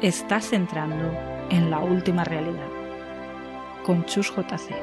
Estás entrando en la última realidad con Chus JC.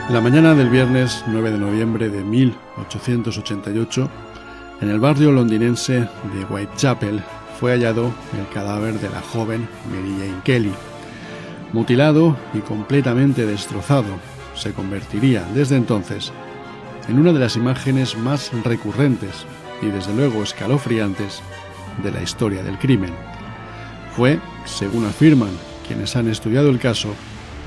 La mañana del viernes 9 de noviembre de 1888, en el barrio londinense de Whitechapel, fue hallado el cadáver de la joven Mary Jane Kelly. Mutilado y completamente destrozado, se convertiría desde entonces en una de las imágenes más recurrentes y desde luego escalofriantes de la historia del crimen. Fue, según afirman quienes han estudiado el caso,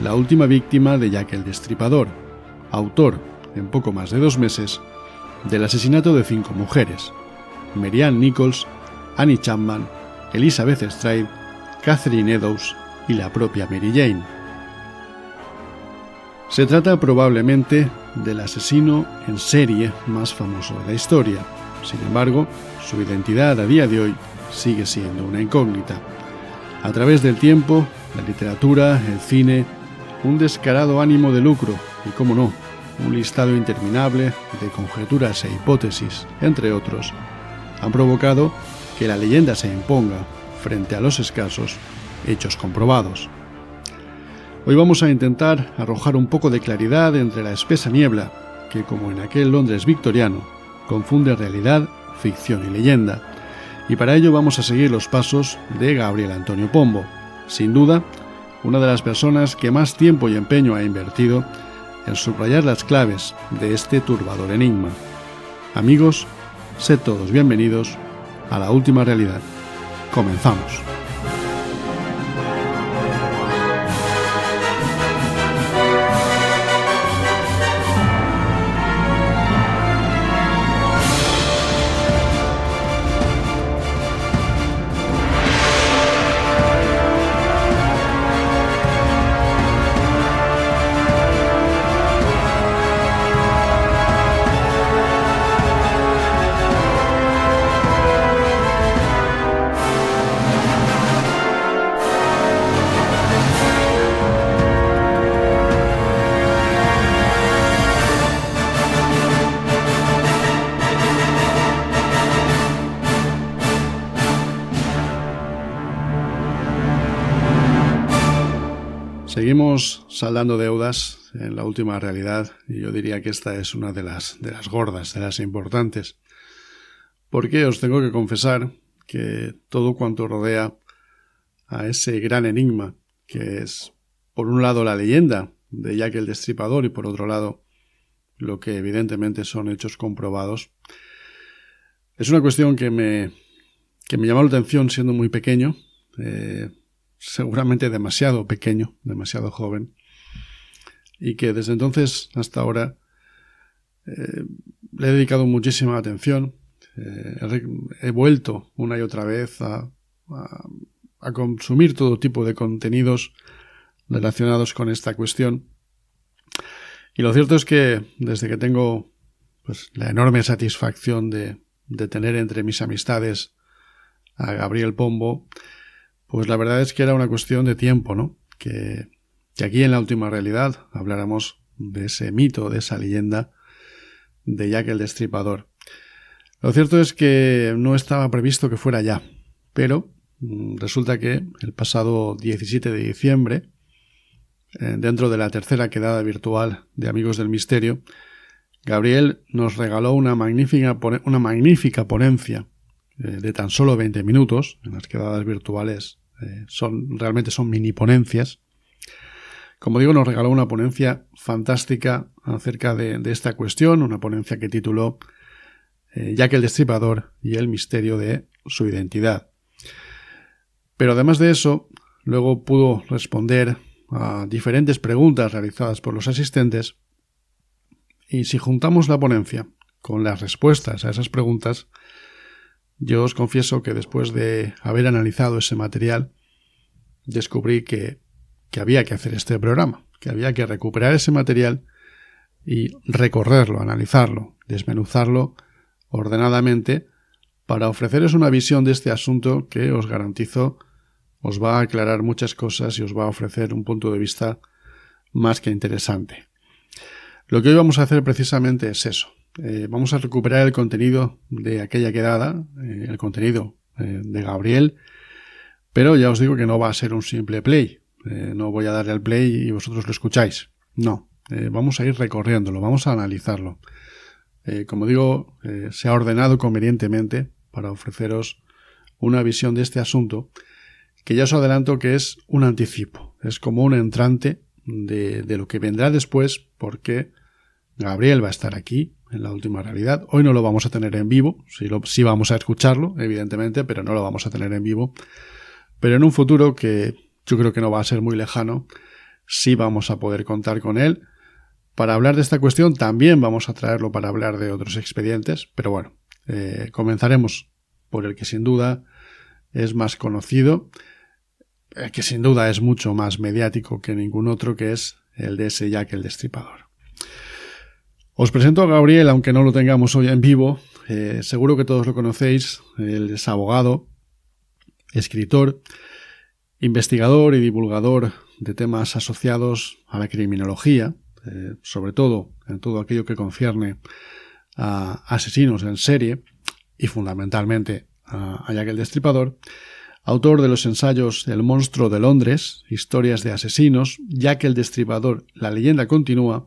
la última víctima de Jack el Destripador, autor, en poco más de 2 meses, del asesinato de 5 mujeres: Mary Ann Nichols, Annie Chapman, Elizabeth Stride, Catherine Eddowes y la propia Mary Jane. Se trata probablemente del asesino en serie más famoso de la historia. Sin embargo, su identidad a día de hoy sigue siendo una incógnita. A través del tiempo, la literatura, el cine, un descarado ánimo de lucro y, cómo no, un listado interminable de conjeturas e hipótesis, entre otros, han provocado que la leyenda se imponga frente a los escasos hechos comprobados. Hoy vamos a intentar arrojar un poco de claridad entre la espesa niebla que, como en aquel Londres victoriano, confunde realidad, ficción y leyenda, y para ello vamos a seguir los pasos de Gabriel Antonio Pombo, sin duda una de las personas que más tiempo y empeño ha invertido en subrayar las claves de este turbador enigma. Amigos, sed todos bienvenidos a la última realidad. Comenzamos. Seguimos saldando deudas en la última realidad y yo diría que esta es una de las gordas, de las importantes. Porque os tengo que confesar que todo cuanto rodea a ese gran enigma que es, por un lado, la leyenda de Jack el Destripador y por otro lado, lo que evidentemente son hechos comprobados, es una cuestión que me llamó la atención siendo muy pequeño, seguramente demasiado pequeño, demasiado joven, y que desde entonces hasta ahora le he dedicado muchísima atención. He vuelto una y otra vez a consumir todo tipo de contenidos relacionados con esta cuestión, y lo cierto es que desde que tengo la enorme satisfacción de tener entre mis amistades a Gabriel Pombo, pues la verdad es que era una cuestión de tiempo, ¿no? Que aquí en la última realidad habláramos de ese mito, de esa leyenda de Jack el Destripador. Lo cierto es que no estaba previsto que fuera ya, pero resulta que el pasado 17 de diciembre, dentro de la tercera quedada virtual de Amigos del Misterio, Gabriel nos regaló una magnífica ponencia de tan solo 20 minutos. En las quedadas virtuales realmente son mini ponencias, como digo, nos regaló una ponencia fantástica acerca de esta cuestión, una ponencia que tituló Jack el Destripador y el misterio de su identidad. Pero además de eso, luego pudo responder a diferentes preguntas realizadas por los asistentes, y si juntamos la ponencia con las respuestas a esas preguntas, yo os confieso que después de haber analizado ese material, descubrí que había que hacer este programa, que había que recuperar ese material y recorrerlo, analizarlo, desmenuzarlo ordenadamente para ofreceros una visión de este asunto que os garantizo os va a aclarar muchas cosas y os va a ofrecer un punto de vista más que interesante. Lo que hoy vamos a hacer precisamente es eso. Vamos a recuperar el contenido de aquella quedada, el contenido de Gabriel, pero ya os digo que no va a ser un simple play. No voy a darle al play y vosotros lo escucháis. No, vamos a ir recorriéndolo, vamos a analizarlo. Como digo, se ha ordenado convenientemente para ofreceros una visión de este asunto que ya os adelanto que es un anticipo, es como un entrante de lo que vendrá después, porque Gabriel va a estar aquí en La Última Realidad. Hoy no lo vamos a tener en vivo, sí vamos a escucharlo, evidentemente, pero no lo vamos a tener en vivo. Pero en un futuro que yo creo que no va a ser muy lejano, sí vamos a poder contar con él para hablar de esta cuestión. También vamos a traerlo para hablar de otros expedientes, pero bueno, comenzaremos por el que sin duda es más conocido, que sin duda es mucho más mediático que ningún otro, que es el de ese Jack el Destripador. Os presento a Gabriel, aunque no lo tengamos hoy en vivo. Seguro que todos lo conocéis. Él es abogado, escritor, investigador y divulgador de temas asociados a la criminología, sobre todo en todo aquello que concierne a asesinos en serie y fundamentalmente a Jack el Destripador. Autor de los ensayos El monstruo de Londres, Historias de asesinos, Jack el Destripador, La leyenda continúa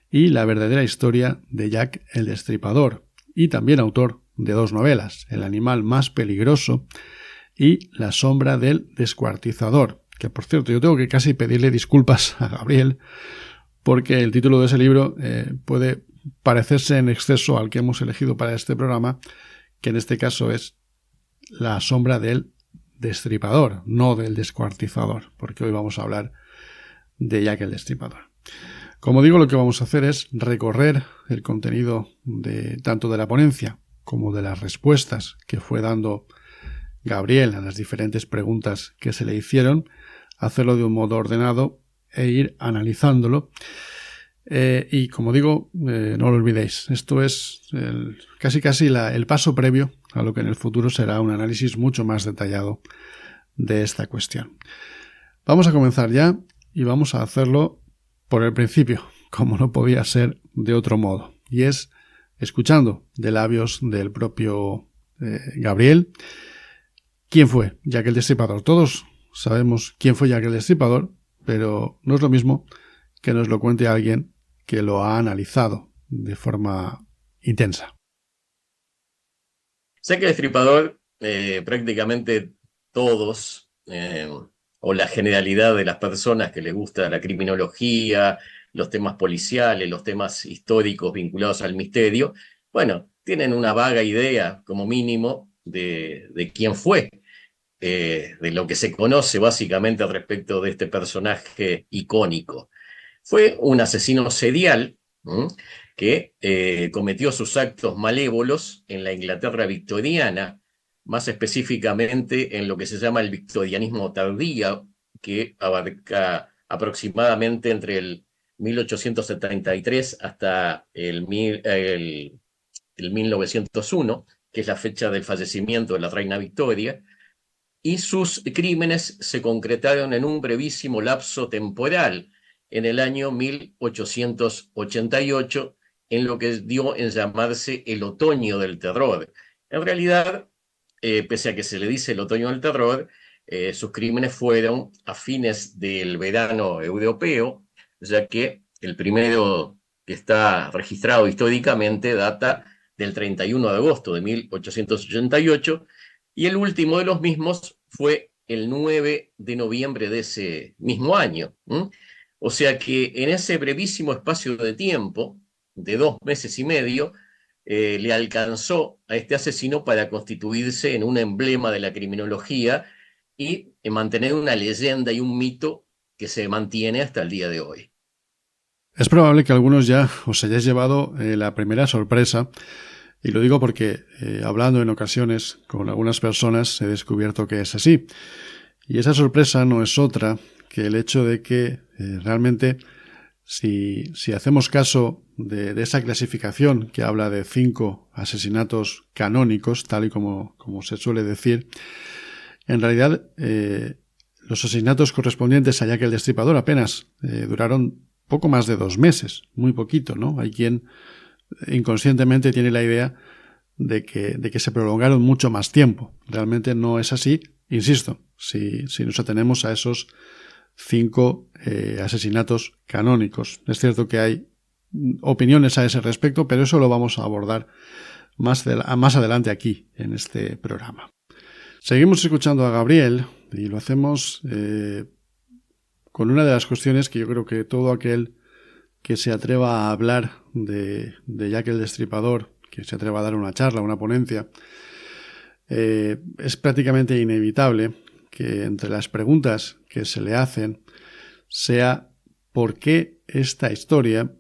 y La verdadera historia de Jack el Destripador. Y también autor de 2 novelas, El animal más peligroso y La sombra del descuartizador. Que por cierto, yo tengo que casi pedirle disculpas a Gabriel porque el título de ese libro puede parecerse en exceso al que hemos elegido para este programa, que en este caso es La sombra del Destripador, no del descuartizador, porque hoy vamos a hablar de Jack el Destripador. Como digo, lo que vamos a hacer es recorrer el contenido tanto de la ponencia como de las respuestas que fue dando Gabriel a las diferentes preguntas que se le hicieron, hacerlo de un modo ordenado e ir analizándolo. Y como digo, no lo olvidéis, esto es casi el paso previo a lo que en el futuro será un análisis mucho más detallado de esta cuestión. Vamos a comenzar ya y vamos a hacerlo por el principio, como no podía ser de otro modo, y es escuchando de labios del propio Gabriel quién fue Jack el Destripador. Todos sabemos quién fue Jack el Destripador, pero no es lo mismo que nos lo cuente alguien que lo ha analizado de forma intensa. Jack el Destripador, prácticamente todos, o la generalidad de las personas que les gusta la criminología, los temas policiales, los temas históricos vinculados al misterio, bueno, tienen una vaga idea, como mínimo, de quién fue, de lo que se conoce básicamente respecto de este personaje icónico. Fue un asesino serial, que cometió sus actos malévolos en la Inglaterra victoriana, más específicamente en lo que se llama el victorianismo tardío, que abarca aproximadamente entre el 1873 hasta el 1901, que es la fecha del fallecimiento de la reina Victoria, y sus crímenes se concretaron en un brevísimo lapso temporal, en el año 1888, en lo que dio en llamarse el Otoño del Terror. En realidad, pese a que se le dice el Otoño del Terror, sus crímenes fueron a fines del verano europeo, ya que el primero que está registrado históricamente data del 31 de agosto de 1888, y el último de los mismos fue el 9 de noviembre de ese mismo año. O sea que en ese brevísimo espacio de tiempo, de 2 meses y medio, le alcanzó a este asesino para constituirse en un emblema de la criminología y mantener una leyenda y un mito que se mantiene hasta el día de hoy. Es probable que algunos ya os hayáis llevado la primera sorpresa, y lo digo porque hablando en ocasiones con algunas personas he descubierto que es así. Y esa sorpresa no es otra que el hecho de que realmente si hacemos caso de esa clasificación que habla de 5 asesinatos canónicos, tal y como se suele decir, en realidad los asesinatos correspondientes a Jack el Destripador apenas duraron poco más de 2 meses, muy poquito, ¿no? Hay quien inconscientemente tiene la idea de que se prolongaron mucho más tiempo. Realmente no es así, insisto, si nos atenemos a esos 5 asesinatos canónicos. Es cierto que hay opiniones a ese respecto, pero eso lo vamos a abordar más adelante aquí, en este programa. Seguimos escuchando a Gabriel y lo hacemos con una de las cuestiones que yo creo que todo aquel que se atreva a hablar de Jack el Destripador, que se atreva a dar una charla, una ponencia, es prácticamente inevitable que entre las preguntas que se le hacen sea ¿por qué esta historia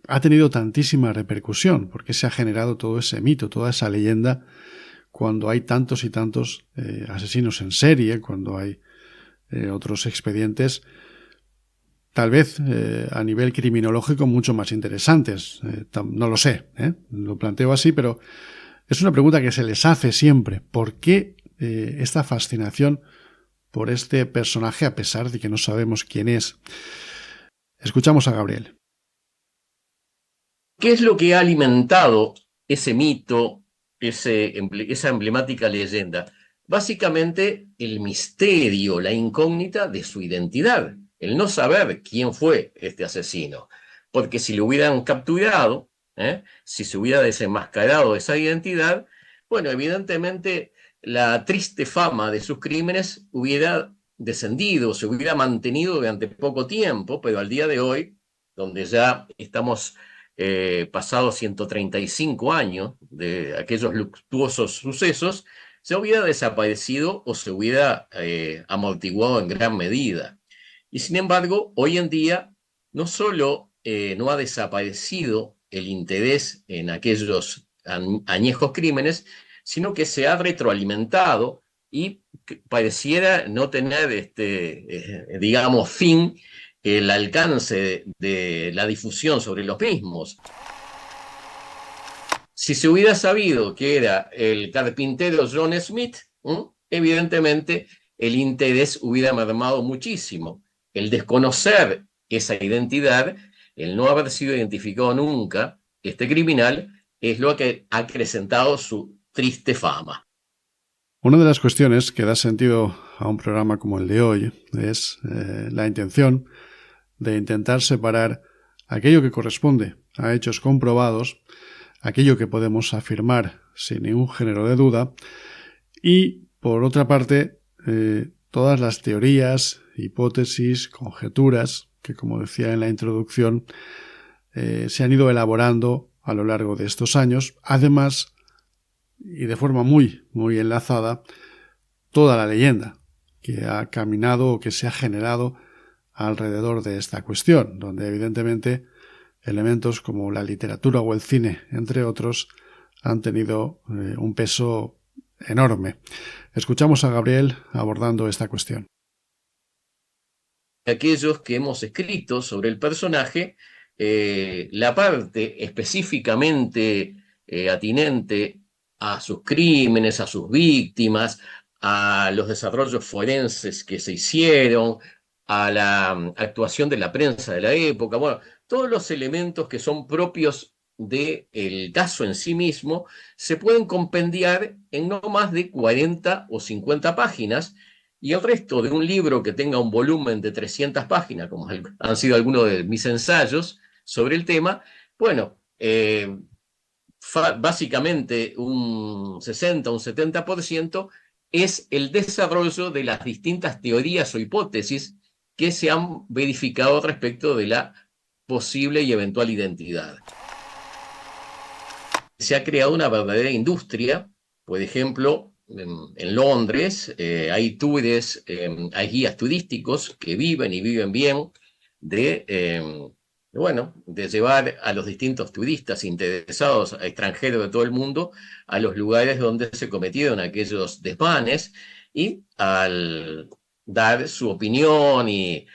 ha tenido tantísima repercusión? ¿Por qué se ha generado todo ese mito, toda esa leyenda, cuando hay tantos y tantos asesinos en serie, cuando hay otros expedientes tal vez a nivel criminológico mucho más interesantes? No lo sé, lo planteo así, pero es una pregunta que se les hace siempre. ¿Por qué esta fascinación por este personaje a pesar de que no sabemos quién es? Escuchamos a Gabriel. ¿Qué es lo que ha alimentado ese mito, esa emblemática leyenda? Básicamente el misterio, la incógnita de su identidad, el no saber quién fue este asesino. Porque si lo hubieran capturado, si se hubiera desenmascarado esa identidad, bueno, evidentemente la triste fama de sus crímenes hubiera descendido, se hubiera mantenido durante poco tiempo, pero al día de hoy, donde ya estamos pasados 135 años de aquellos luctuosos sucesos, se hubiera desaparecido o se hubiera amortiguado en gran medida. Y sin embargo, hoy en día no solo no ha desaparecido el interés en aquellos añejos crímenes, sino que se ha retroalimentado y pareciera no tener, digamos, fin el alcance de la difusión sobre los mismos. Si se hubiera sabido que era el carpintero John Smith, evidentemente el interés hubiera mermado muchísimo. El desconocer esa identidad, el no haber sido identificado nunca, este criminal, es lo que ha acrecentado su triste fama. Una de las cuestiones que da sentido a un programa como el de hoy es la intención de intentar separar aquello que corresponde a hechos comprobados, aquello que podemos afirmar sin ningún género de duda, y por otra parte todas las teorías, hipótesis, conjeturas que, como decía en la introducción, se han ido elaborando a lo largo de estos años, además y de forma muy, muy enlazada, toda la leyenda que ha caminado o que se ha generado alrededor de esta cuestión, donde evidentemente elementos como la literatura o el cine, entre otros, han tenido un peso enorme. Escuchamos a Gabriel abordando esta cuestión. Aquellos que hemos escrito sobre el personaje, la parte específicamente atinente a sus crímenes, a sus víctimas, a los desarrollos forenses que se hicieron, a la actuación de la prensa de la época, bueno, todos los elementos que son propios del caso en sí mismo se pueden compendiar en no más de 40 o 50 páginas, y el resto de un libro que tenga un volumen de 300 páginas, como han sido algunos de mis ensayos sobre el tema, bueno, básicamente un 60 o un 70% es el desarrollo de las distintas teorías o hipótesis que se han verificado respecto de la posible y eventual identidad. Se ha creado una verdadera industria, por ejemplo, en Londres hay tours, hay guías turísticos que viven y viven bien de llevar a los distintos turistas interesados, a extranjeros de todo el mundo, a los lugares donde se cometieron aquellos desmanes y al dar su opinión y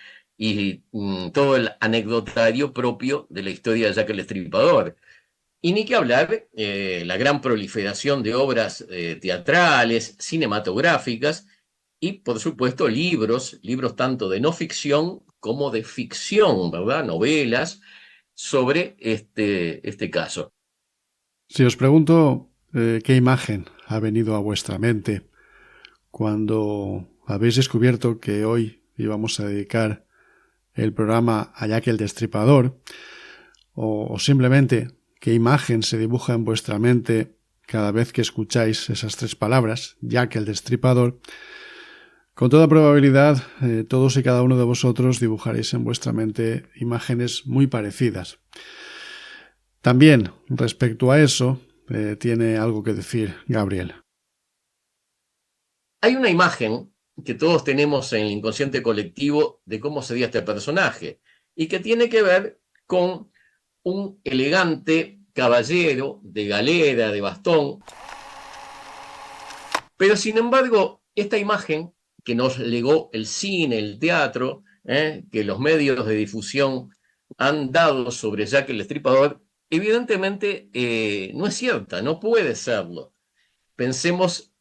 todo el anecdotario propio de la historia de Jack el Destripador. Y ni que hablar la gran proliferación de obras teatrales, cinematográficas y, por supuesto, libros tanto de no ficción como de ficción, ¿verdad? Novelas sobre este caso. Si os pregunto qué imagen ha venido a vuestra mente cuando habéis descubierto que hoy íbamos a dedicar el programa a Jack el Destripador, o simplemente qué imagen se dibuja en vuestra mente cada vez que escucháis esas tres palabras, Jack el Destripador, con toda probabilidad todos y cada uno de vosotros dibujaréis en vuestra mente imágenes muy parecidas. También, respecto a eso, tiene algo que decir Gabriel. Hay una imagen que todos tenemos en el inconsciente colectivo de cómo sería este personaje y que tiene que ver con un elegante caballero de galera, de bastón. Pero sin embargo, esta imagen que nos legó el cine, el teatro, que los medios de difusión han dado sobre Jack el Destripador, evidentemente no es cierta, no puede serlo. Pensemos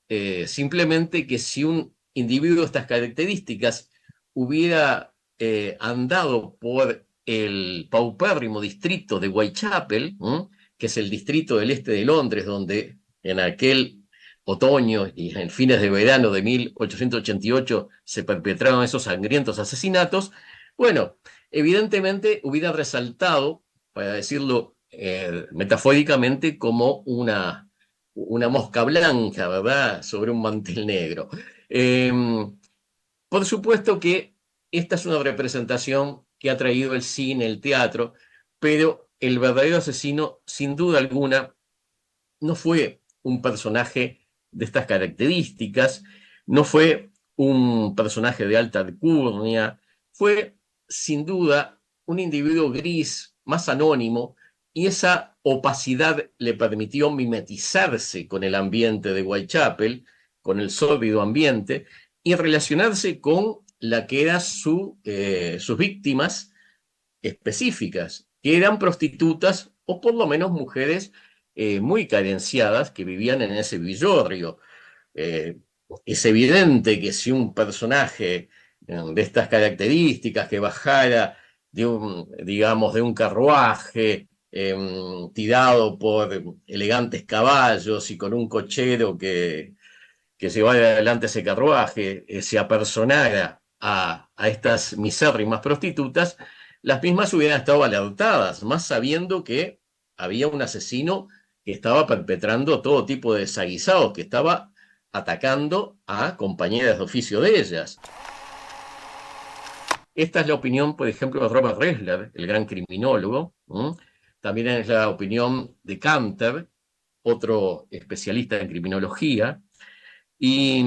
simplemente que si un individuo de estas características hubiera andado por el paupérrimo distrito de Whitechapel, que es el distrito del este de Londres, donde en aquel otoño y en fines de verano de 1888 se perpetraron esos sangrientos asesinatos, bueno, evidentemente hubiera resaltado, para decirlo metafóricamente, como una mosca blanca, ¿verdad?, sobre un mantel negro. Por supuesto que esta es una representación que ha traído el cine, el teatro, pero el verdadero asesino, sin duda alguna, no fue un personaje de estas características, no fue un personaje de alta alcurnia, fue sin duda un individuo gris, más anónimo, y esa opacidad le permitió mimetizarse con el ambiente de Whitechapel, con el sórdido ambiente, y relacionarse con la que eran sus víctimas específicas, que eran prostitutas o por lo menos mujeres muy carenciadas que vivían en ese villorrio. Es evidente que si un personaje de estas características que bajara digamos, de un carruaje tirado por elegantes caballos y con un cochero que llevara adelante ese carruaje, se apersonara a estas misérrimas prostitutas, las mismas hubieran estado alertadas, más sabiendo que había un asesino que estaba perpetrando todo tipo de desaguisados, que estaba atacando a compañeras de oficio de ellas. Esta es la opinión, por ejemplo, de Robert Ressler, el gran criminólogo. También es la opinión de Canter, otro especialista en criminología. Y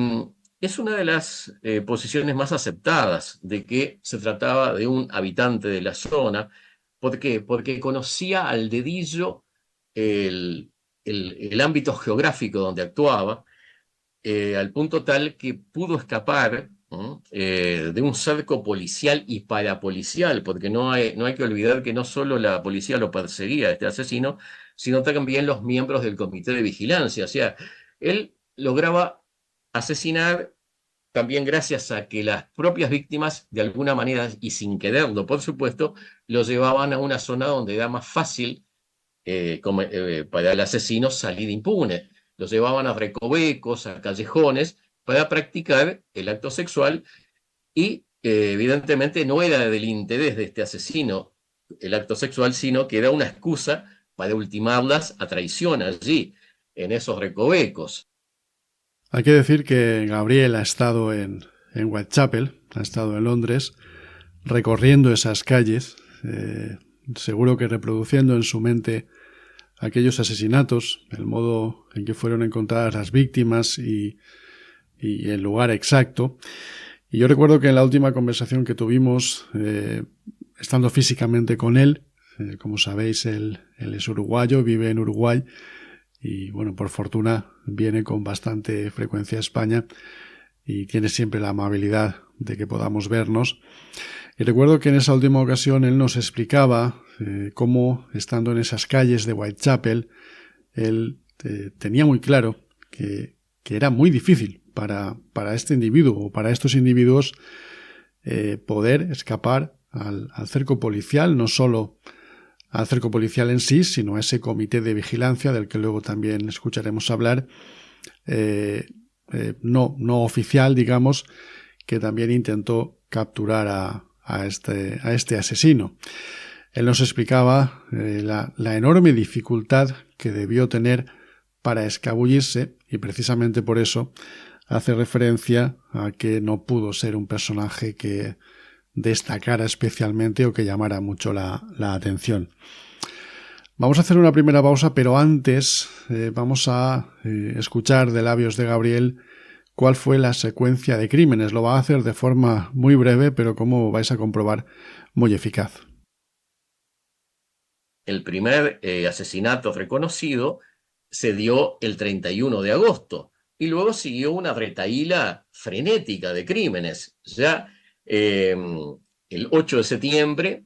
es una de las posiciones más aceptadas de que se trataba de un habitante de la zona. ¿Por qué? Porque conocía al dedillo el ámbito geográfico donde actuaba, al punto tal que pudo escapar de un cerco policial y parapolicial, porque no hay que olvidar que no solo la policía lo perseguía a este asesino, sino también los miembros del comité de vigilancia. O sea, él lograba asesinar también gracias a que las propias víctimas, de alguna manera y sin quererlo, por supuesto, lo llevaban a una zona donde era más fácil para el asesino salir impune. Los llevaban a recovecos, a callejones, para practicar el acto sexual y evidentemente no era del interés de este asesino el acto sexual, sino que era una excusa para ultimarlas a traición allí, en esos recovecos. Hay que decir que Gabriel ha estado en Whitechapel, ha estado en Londres, recorriendo esas calles, seguro que reproduciendo en su mente aquellos asesinatos, el modo en que fueron encontradas las víctimas y el lugar exacto. Y yo recuerdo que en la última conversación que tuvimos, estando físicamente con él, como sabéis, él es uruguayo, vive en Uruguay y, bueno, por fortuna viene con bastante frecuencia a España y tiene siempre la amabilidad de que podamos vernos. Y recuerdo que en esa última ocasión él nos explicaba cómo, estando en esas calles de Whitechapel, él tenía muy claro que era muy difícil para este individuo o para estos individuos poder escapar al cerco policial, no solo al cerco policial en sí, sino a ese comité de vigilancia del que luego también escucharemos hablar, no oficial, digamos, que también intentó capturar a este asesino. Él nos explicaba la enorme dificultad que debió tener para escabullirse y precisamente por eso hace referencia a que no pudo ser un personaje que destacara especialmente o que llamara mucho la atención. Vamos a hacer una primera pausa, pero antes vamos a escuchar de labios de Gabriel cuál fue la secuencia de crímenes. Lo va a hacer de forma muy breve, pero como vais a comprobar, muy eficaz. El primer asesinato reconocido se dio el 31 de agosto y luego siguió una retahíla frenética de crímenes. Ya el 8 de septiembre,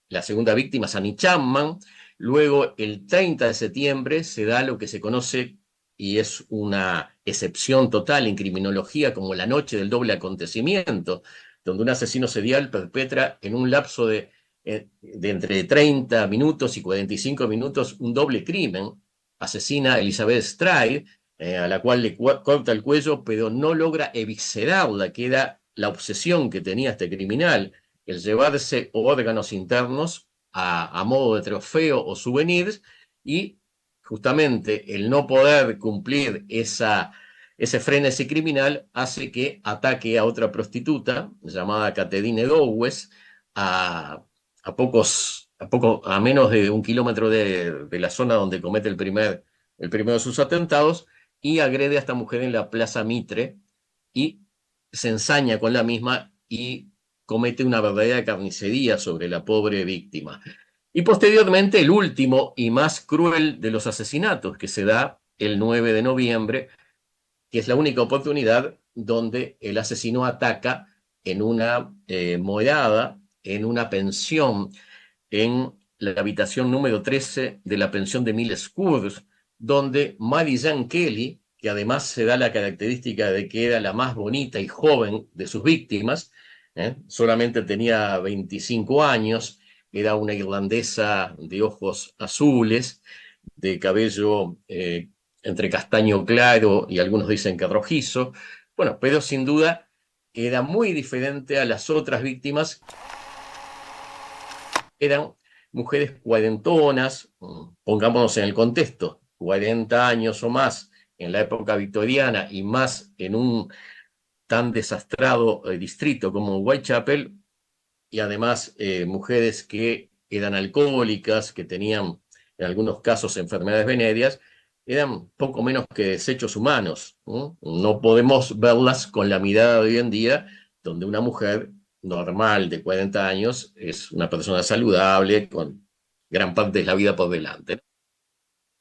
la segunda víctima, Annie Chapman. Luego, el 30 de septiembre, se da lo que se conoce, y es una excepción total en criminología, como la noche del doble acontecimiento, donde un asesino serial perpetra en un lapso de entre 30 minutos y 45 minutos un doble crimen. Asesina a Elizabeth Stride, a la cual le corta el cuello, pero no logra eviscerarla, que era la obsesión que tenía este criminal, el llevarse órganos internos a modo de trofeo o souvenirs, y justamente el no poder cumplir ese frenesí criminal hace que ataque a otra prostituta llamada Catherine Dowes a menos de 1 kilómetro de la zona donde comete el primero de sus atentados, y agrede a esta mujer en la Plaza Mitre y se ensaña con la misma y comete una verdadera carnicería sobre la pobre víctima. Y posteriormente el último y más cruel de los asesinatos, que se da el 9 de noviembre, que es la única oportunidad donde el asesino ataca en una morada, en una pensión, en la habitación número 13 de la pensión de Miles Cours, donde Mary Jane Kelly, que además se da la característica de que era la más bonita y joven de sus víctimas, solamente tenía 25 años, era una irlandesa de ojos azules, de cabello entre castaño claro y algunos dicen que rojizo, bueno, pero sin duda era muy diferente a las otras víctimas. Eran mujeres cuarentonas, pongámonos en el contexto, 40 años o más en la época victoriana y más en un tan desastrado distrito como Whitechapel, y además mujeres que eran alcohólicas, que tenían en algunos casos enfermedades venéreas, eran poco menos que desechos humanos. No podemos verlas con la mirada de hoy en día, donde una mujer normal de 40 años es una persona saludable con gran parte de la vida por delante.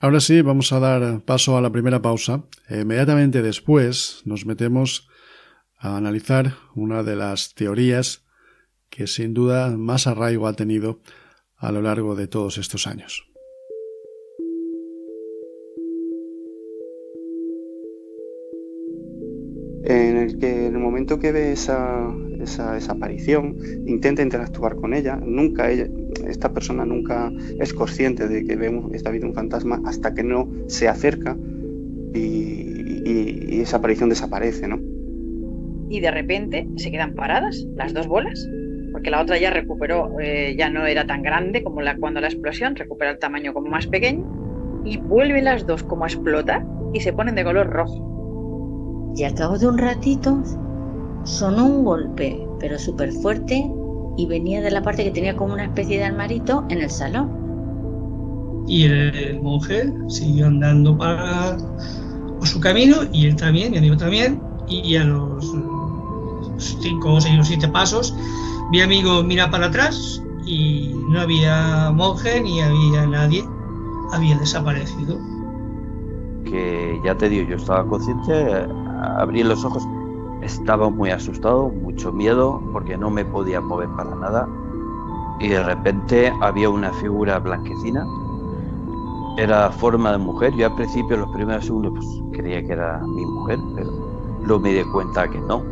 Ahora sí, vamos a dar paso a la primera pausa. Inmediatamente después nos metemos a analizar una de las teorías que sin duda más arraigo ha tenido a lo largo de todos estos años. En el momento que ve esa aparición, intenta interactuar con ella. Esta persona nunca es consciente de que está viendo un fantasma hasta que no se acerca y esa aparición desaparece, ¿no? Y de repente se quedan paradas las dos bolas, porque la otra ya recuperó, ya no era tan grande como cuando la explosión, recupera el tamaño como más pequeño, y vuelven las dos como a explotar y se ponen de color rojo. Y al cabo de un ratito sonó un golpe, pero súper fuerte, y venía de la parte que tenía como una especie de armarito en el salón. Y el monje siguió andando por su camino, y él también, mi amigo también, y a los 5 o 6 o 7 pasos, mi amigo mira para atrás y no había monje ni había nadie, había desaparecido. Que ya te digo, yo estaba consciente, abrí los ojos, estaba muy asustado, mucho miedo, porque no me podía mover para nada, y de repente había una figura blanquecina, era forma de mujer. Yo al principio, los primeros segundos, pues creía que era mi mujer, pero luego me di cuenta que no.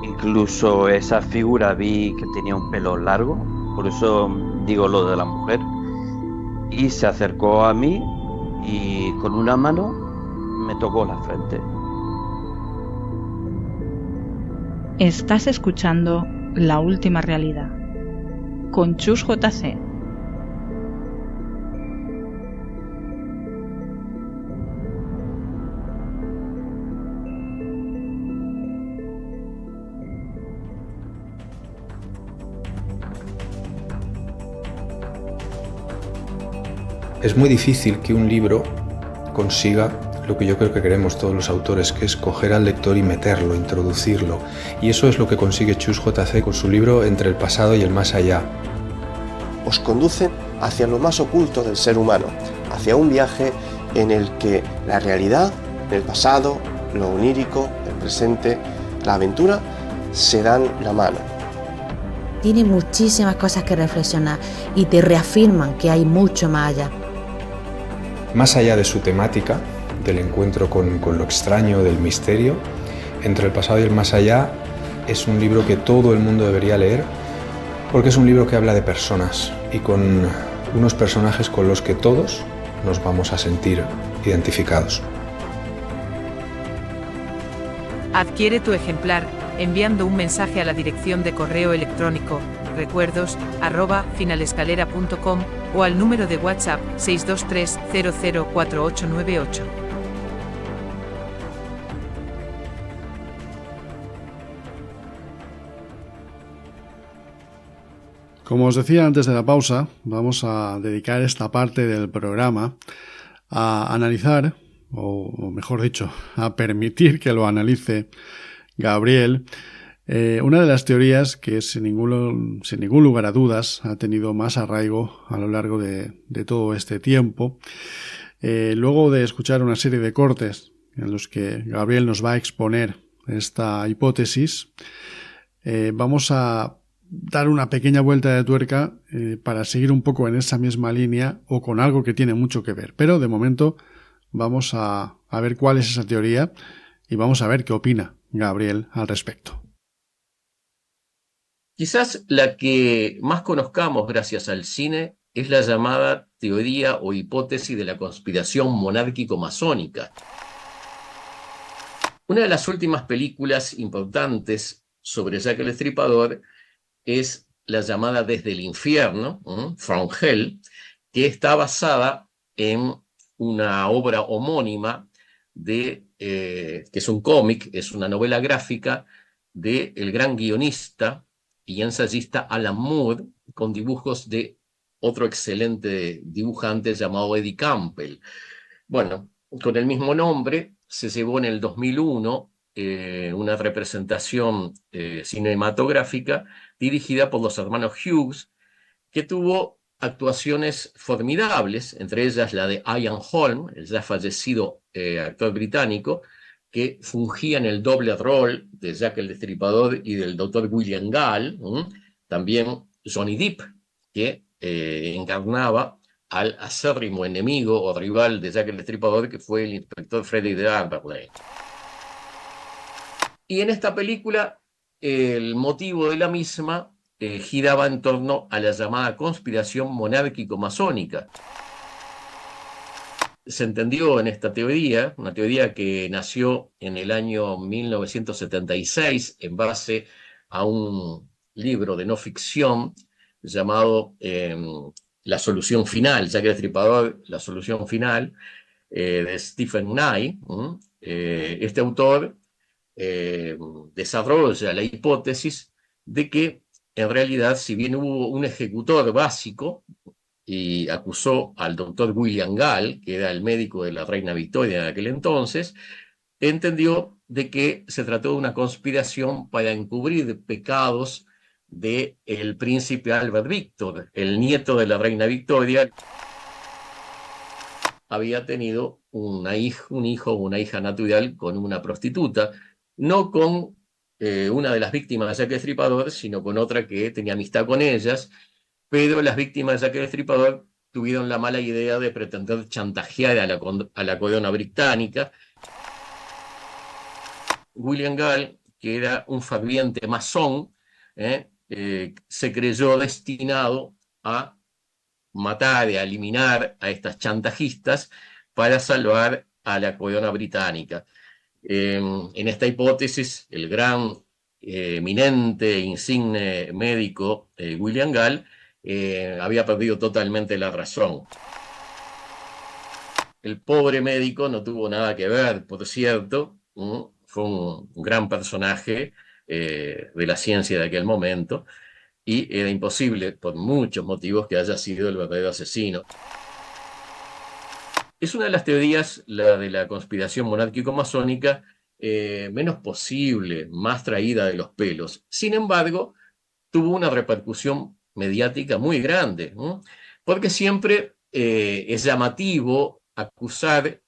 Incluso esa figura vi que tenía un pelo largo, por eso digo lo de la mujer, y se acercó a mí y con una mano me tocó la frente. Estás escuchando La Última Realidad con Chus JC. Es muy difícil que un libro consiga lo que yo creo que queremos todos los autores, que es coger al lector y meterlo, introducirlo. Y eso es lo que consigue Chus JC con su libro Entre el pasado y el más allá. Os conducen hacia lo más oculto del ser humano, hacia un viaje en el que la realidad, el pasado, lo onírico, el presente, la aventura, se dan la mano. Tiene muchísimas cosas que reflexionar y te reafirman que hay mucho más allá. Más allá de su temática, del encuentro con lo extraño, del misterio, Entre el pasado y el más allá es un libro que todo el mundo debería leer, porque es un libro que habla de personas y con unos personajes con los que todos nos vamos a sentir identificados. Adquiere tu ejemplar enviando un mensaje a la dirección de correo electrónico recuerdos@finalescalera.com o al número de WhatsApp 623 004898. Como os decía antes de la pausa, vamos a dedicar esta parte del programa a analizar, o mejor dicho, a permitir que lo analice Gabriel, una de las teorías que sin ningún lugar a dudas ha tenido más arraigo a lo largo de todo este tiempo. Luego de escuchar una serie de cortes en los que Gabriel nos va a exponer esta hipótesis, vamos a dar una pequeña vuelta de tuerca para seguir un poco en esa misma línea o con algo que tiene mucho que ver. Pero de momento vamos a ver cuál es esa teoría y vamos a ver qué opina Gabriel al respecto. Quizás la que más conozcamos gracias al cine es la llamada teoría o hipótesis de la conspiración monárquico-masónica. Una de las últimas películas importantes sobre Jack el Estripador es la llamada Desde el Infierno, From Hell, que está basada en una obra homónima que es un cómic, es una novela gráfica del gran guionista y ensayista Alan Moore, con dibujos de otro excelente dibujante llamado Eddie Campbell. Bueno, con el mismo nombre se llevó en el 2001 una representación cinematográfica dirigida por los hermanos Hughes, que tuvo actuaciones formidables, entre ellas la de Ian Holm, el ya fallecido actor británico, que fungía en el doble rol de Jack el Destripador y del Dr. William Gall. También Johnny Depp, que encarnaba al acérrimo enemigo o rival de Jack el Destripador, que fue el inspector Freddy de Alberley. Y en esta película, el motivo de la misma giraba en torno a la llamada conspiración monárquico-masónica. Se entendió en esta teoría, una teoría que nació en el año 1976 en base a un libro de no ficción llamado La Solución Final, Jack el Destripador, La Solución Final, de Stephen Knight. Este autor desarrolla la hipótesis de que en realidad, si bien hubo un ejecutor básico y acusó al doctor William Gall, que era el médico de la reina Victoria en aquel entonces, entendió de que se trató de una conspiración para encubrir pecados del príncipe Albert Víctor, el nieto de la reina Victoria. Había tenido un hijo o una hija natural con una prostituta, no con una de las víctimas de Jack el Destripador, sino con otra que tenía amistad con ellas, pero las víctimas de Jack el Destripador tuvieron la mala idea de pretender chantajear a la corona británica. William Gall, que era un ferviente masón, se creyó destinado a matar, a eliminar a estas chantajistas para salvar a la corona británica. En esta hipótesis, el gran, eminente, insigne médico William Gall había perdido totalmente la razón. El pobre médico no tuvo nada que ver, por cierto, fue un gran personaje de la ciencia de aquel momento, y era imposible, por muchos motivos, que haya sido el verdadero asesino. Es una de las teorías, la de la conspiración monárquico-masónica, menos posible, más traída de los pelos. Sin embargo, tuvo una repercusión mediática muy grande, ¿no? Porque siempre es llamativo acusar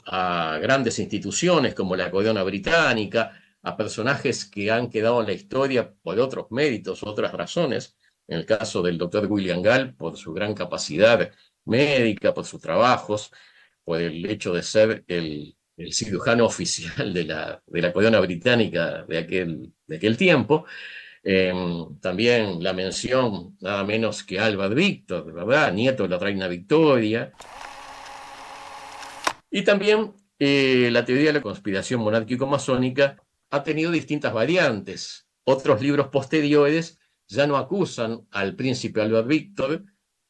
a grandes instituciones como la corona británica, a personajes que han quedado en la historia por otros méritos, otras razones. En el caso del doctor William Gall, por su gran capacidad médica, por sus trabajos, por el hecho de ser el cirujano oficial de la corona británica de aquel tiempo. También la mención nada menos que Albert Víctor, ¿verdad? Nieto de la reina Victoria. Y también la teoría de la conspiración monárquico-masónica ha tenido distintas variantes. Otros libros posteriores ya no acusan al príncipe Albert Víctor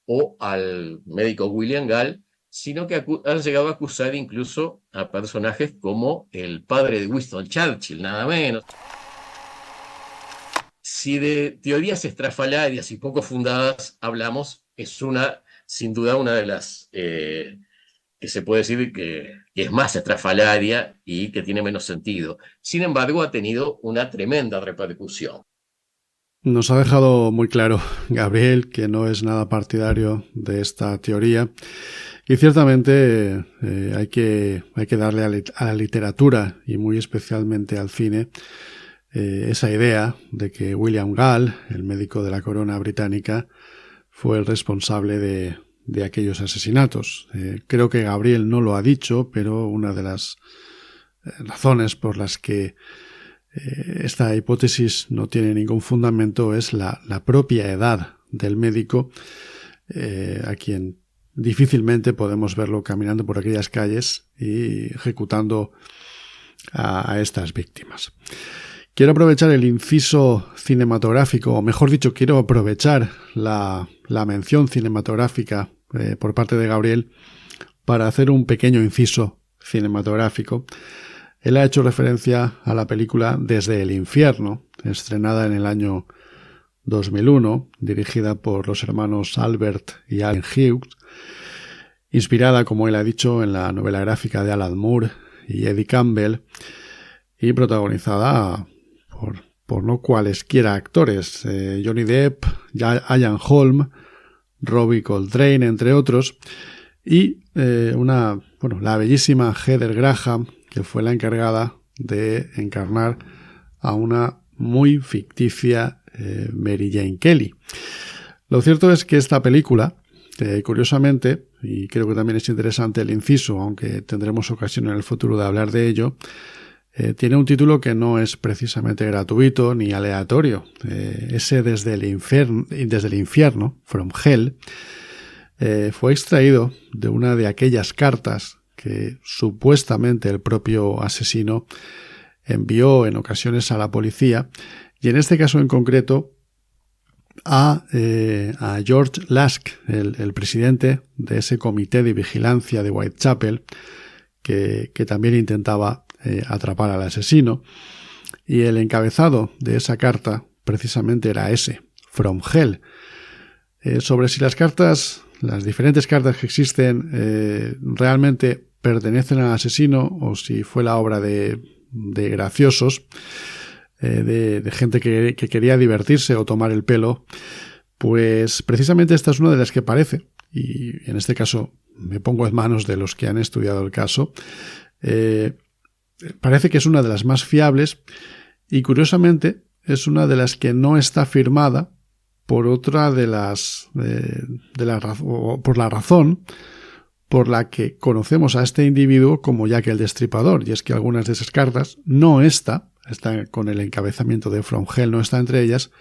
o al médico William Gall, sino que han llegado a acusar incluso a personajes como el padre de Winston Churchill, nada menos. Si de teorías estrafalarias y poco fundadas hablamos, es sin duda una de las que se puede decir que es más estrafalaria y que tiene menos sentido. Sin embargo, ha tenido una tremenda repercusión. Nos ha dejado muy claro Gabriel que no es nada partidario de esta teoría, y ciertamente hay que darle a la literatura y muy especialmente al cine esa idea de que William Gall, el médico de la corona británica, fue el responsable de aquellos asesinatos. Creo que Gabriel no lo ha dicho, pero una de las razones por las que esta hipótesis no tiene ningún fundamento es la propia edad del médico, a quien difícilmente podemos verlo caminando por aquellas calles y ejecutando a estas víctimas. Quiero aprovechar el inciso cinematográfico, o mejor dicho, quiero aprovechar la mención cinematográfica por parte de Gabriel para hacer un pequeño inciso cinematográfico. Él ha hecho referencia a la película Desde el infierno, estrenada en el año 2001, dirigida por los hermanos Albert y Allen Hughes, inspirada, como él ha dicho, en la novela gráfica de Alan Moore y Eddie Campbell, y protagonizada por no cualesquiera actores, Johnny Depp, Ian Holm, Robbie Coltrane, entre otros, y la bellísima Heather Graham, que fue la encargada de encarnar a una muy ficticia Mary Jane Kelly. Lo cierto es que esta película, curiosamente, y creo que también es interesante el inciso, aunque tendremos ocasión en el futuro de hablar de ello, tiene un título que no es precisamente gratuito ni aleatorio. Ese Desde el infierno, From Hell, fue extraído de una de aquellas cartas que supuestamente el propio asesino envió en ocasiones a la policía, y en este caso en concreto a George Lask, el presidente de ese comité de vigilancia de Whitechapel, que también intentaba atrapar al asesino. Y el encabezado de esa carta precisamente era ese, From Hell. Sobre si las diferentes cartas que existen realmente pertenecen al asesino o si fue la obra de graciosos, de gente que quería divertirse o tomar el pelo, pues precisamente esta es una de las que parece, y en este caso me pongo en manos de los que han estudiado el caso, parece que es una de las más fiables y curiosamente es una de las que no está firmada por otra por la razón por la que conocemos a este individuo como Jack el Destripador, y es que algunas de esas cartas no está con el encabezamiento de From Hell, no está entre ellas,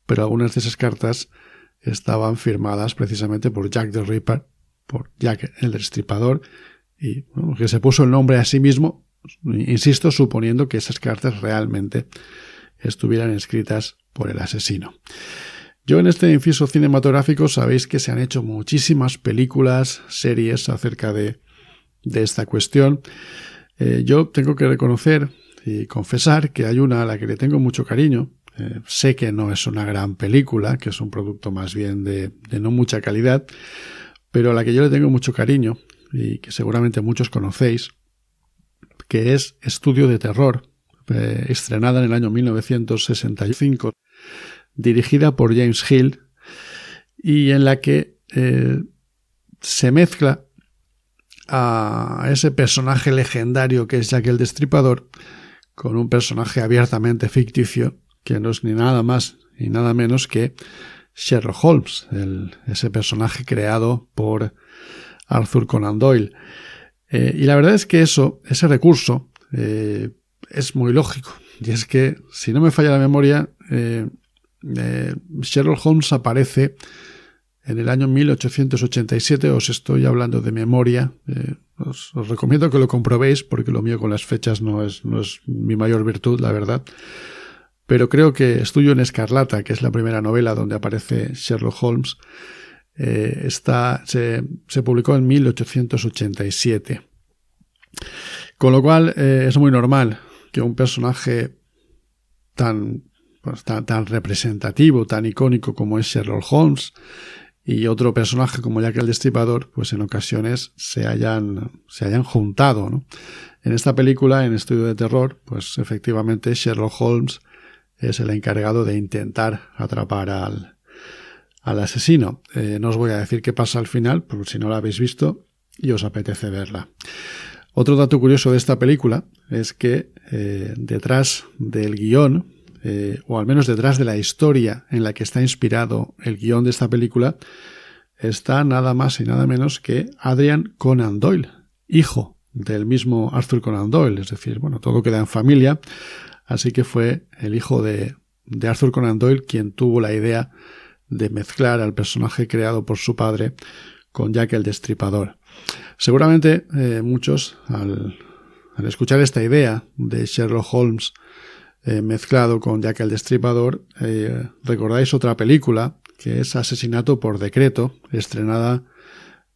pero algunas de esas cartas estaban firmadas precisamente por Jack the Ripper, por Jack el Destripador, y bueno, que se puso el nombre a sí mismo, insisto, suponiendo que esas cartas realmente estuvieran escritas por el asesino. Yo en este inciso cinematográfico sabéis que se han hecho muchísimas películas, series acerca de esta cuestión. Yo tengo que reconocer y confesar que hay una a la que le tengo mucho cariño. Sé que no es una gran película, que es un producto más bien de no mucha calidad, pero a la que yo le tengo mucho cariño y que seguramente muchos conocéis, que es Estudio de Terror, estrenada en el año 1965, dirigida por James Hill, y en la que se mezcla a ese personaje legendario que es Jack el Destripador con un personaje abiertamente ficticio que no es ni nada más ni nada menos que Sherlock Holmes, ese personaje creado por Arthur Conan Doyle. Y la verdad es que ese recurso es muy lógico, y es que, si no me falla la memoria, Sherlock Holmes aparece en el año 1887, os estoy hablando de memoria, os recomiendo que lo comprobéis porque lo mío con las fechas no es mi mayor virtud, la verdad, pero creo que Estudio en Escarlata, que es la primera novela donde aparece Sherlock Holmes, se publicó en 1887, con lo cual es muy normal que un personaje tan representativo, tan icónico como es Sherlock Holmes y otro personaje como Jack el Destripador, pues en ocasiones se hayan juntado, ¿no? En esta película, en Estudio de Terror, pues efectivamente Sherlock Holmes es el encargado de intentar atrapar al asesino. No os voy a decir qué pasa al final, porque si no la habéis visto y os apetece verla. Otro dato curioso de esta película es que detrás del guión, o al menos detrás de la historia en la que está inspirado el guión de esta película, está nada más y nada menos que Adrian Conan Doyle, hijo del mismo Arthur Conan Doyle. Es decir, bueno, todo queda en familia, así que fue el hijo de Arthur Conan Doyle quien tuvo la idea de mezclar al personaje creado por su padre con Jack el Destripador. Seguramente muchos, al escuchar esta idea de Sherlock Holmes mezclado con Jack el Destripador, recordáis otra película que es Asesinato por Decreto, estrenada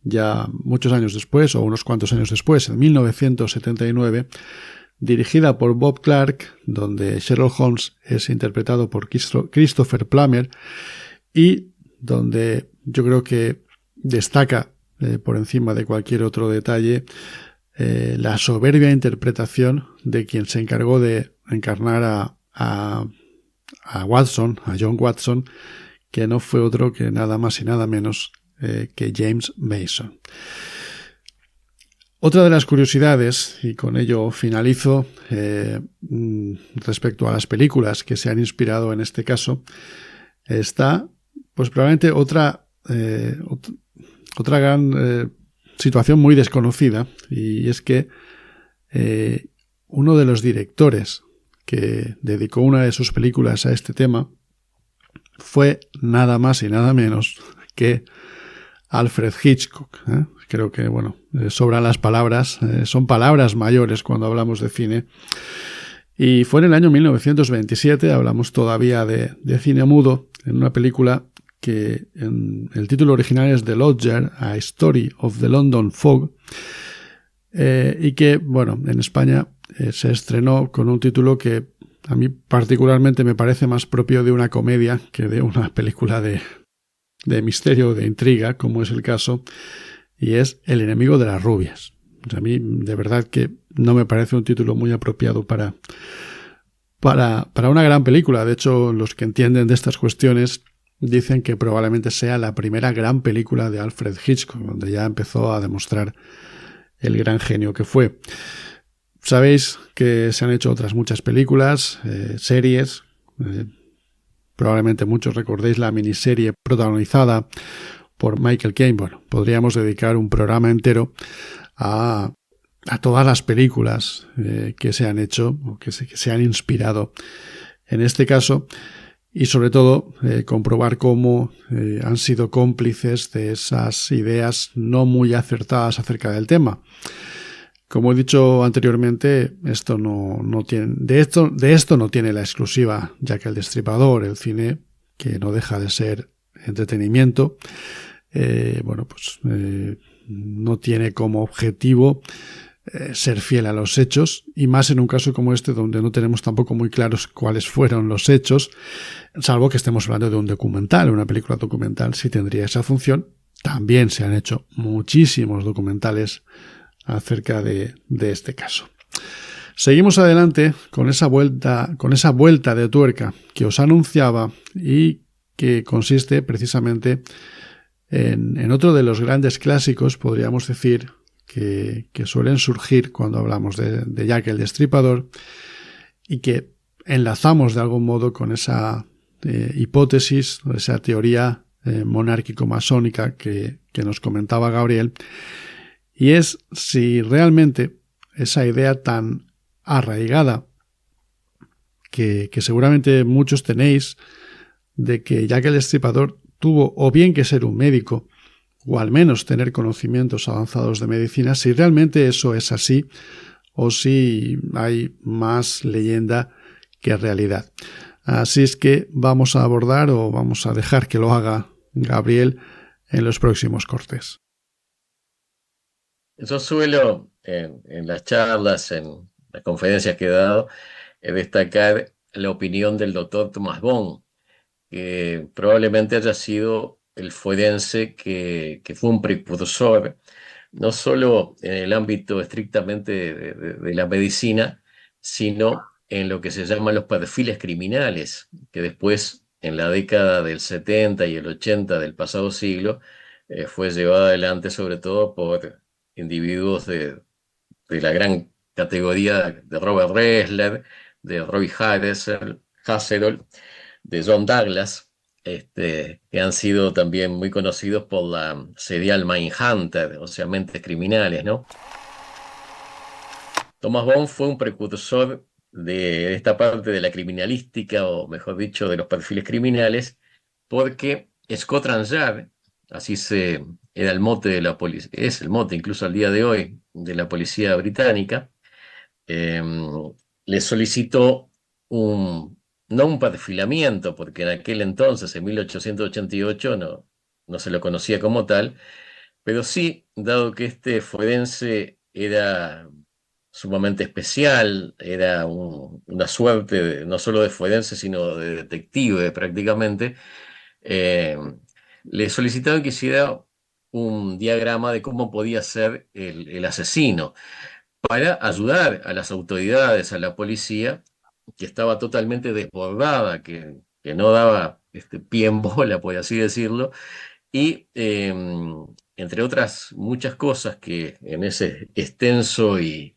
ya muchos años después, o unos cuantos años después, en 1979, dirigida por Bob Clark, donde Sherlock Holmes es interpretado por Christopher Plummer, y donde yo creo que destaca por encima de cualquier otro detalle la soberbia interpretación de quien se encargó de encarnar a Watson, a John Watson, que no fue otro que nada más y nada menos que James Mason. Otra de las curiosidades, y con ello finalizo, respecto a las películas que se han inspirado en este caso, está pues probablemente otra gran situación muy desconocida, y es que uno de los directores que dedicó una de sus películas a este tema fue nada más y nada menos que Alfred Hitchcock. Creo que, bueno, sobran las palabras, son palabras mayores cuando hablamos de cine. Y fue en el año 1927, hablamos todavía de cine mudo, en una película que el título original es The Lodger, A Story of the London Fog, y que, bueno, en España se estrenó con un título que a mí particularmente me parece más propio de una comedia que de una película de misterio o de intriga, como es el caso, y es El enemigo de las rubias. A mí de verdad que no me parece un título muy apropiado para una gran película. De hecho, los que entienden de estas cuestiones dicen que probablemente sea la primera gran película de Alfred Hitchcock, donde ya empezó a demostrar el gran genio que fue. Sabéis que se han hecho otras muchas películas, series. Probablemente muchos recordéis la miniserie protagonizada por Michael Caine. Bueno, podríamos dedicar un programa entero a todas las películas que se han hecho o que se han inspirado en este caso, y sobre todo comprobar cómo han sido cómplices de esas ideas no muy acertadas acerca del tema. Como he dicho anteriormente, esto no tiene, de esto no tiene la exclusiva Jack el Destripador, el cine que no deja de ser entretenimiento. No tiene como objetivo ser fiel a los hechos, y más en un caso como este donde no tenemos tampoco muy claros cuáles fueron los hechos, salvo que estemos hablando de un documental. Una película documental sí tendría esa función. También se han hecho muchísimos documentales acerca de este caso. Seguimos adelante con esa vuelta de tuerca que os anunciaba y que consiste precisamente en otro de los grandes clásicos, podríamos decir, que suelen surgir cuando hablamos de Jack el Destripador, y que enlazamos de algún modo con esa hipótesis, esa teoría monárquico-masónica que nos comentaba Gabriel, y es si realmente esa idea tan arraigada que seguramente muchos tenéis de que Jack el Destripador tuvo o bien que ser un médico o al menos tener conocimientos avanzados de medicina, si realmente eso es así o si hay más leyenda que realidad. Así es que vamos a abordar, o vamos a dejar que lo haga Gabriel en los próximos cortes. Yo suelo, en las charlas, en las conferencias que he dado, destacar la opinión del doctor Thomas Bohn, que probablemente haya sido el forense que fue un precursor, no solo en el ámbito estrictamente de la medicina, sino en lo que se llaman los perfiles criminales, que después, en la década del 70 y el 80 del pasado siglo, fue llevado adelante sobre todo por individuos de la gran categoría de Robert Ressler, de Roy Haserold, de John Douglas, que han sido también muy conocidos por la serial Mindhunter, o sea, mentes criminales, ¿no? Thomas Bohn fue un precursor de esta parte de la criminalística, o mejor dicho, de los perfiles criminales, porque Scotland Yard, era el mote de la policía, es el mote incluso al día de hoy de la policía británica, le solicitó no un perfilamiento, porque en aquel entonces, en 1888, no se lo conocía como tal, pero sí, dado que este forense era sumamente especial, era una suerte no solo de forense, sino de detective prácticamente, le solicitaron que hiciera un diagrama de cómo podía ser el asesino, para ayudar a las autoridades, a la policía, que estaba totalmente desbordada, que no daba pie en bola, por así decirlo, y entre otras muchas cosas que en ese extenso e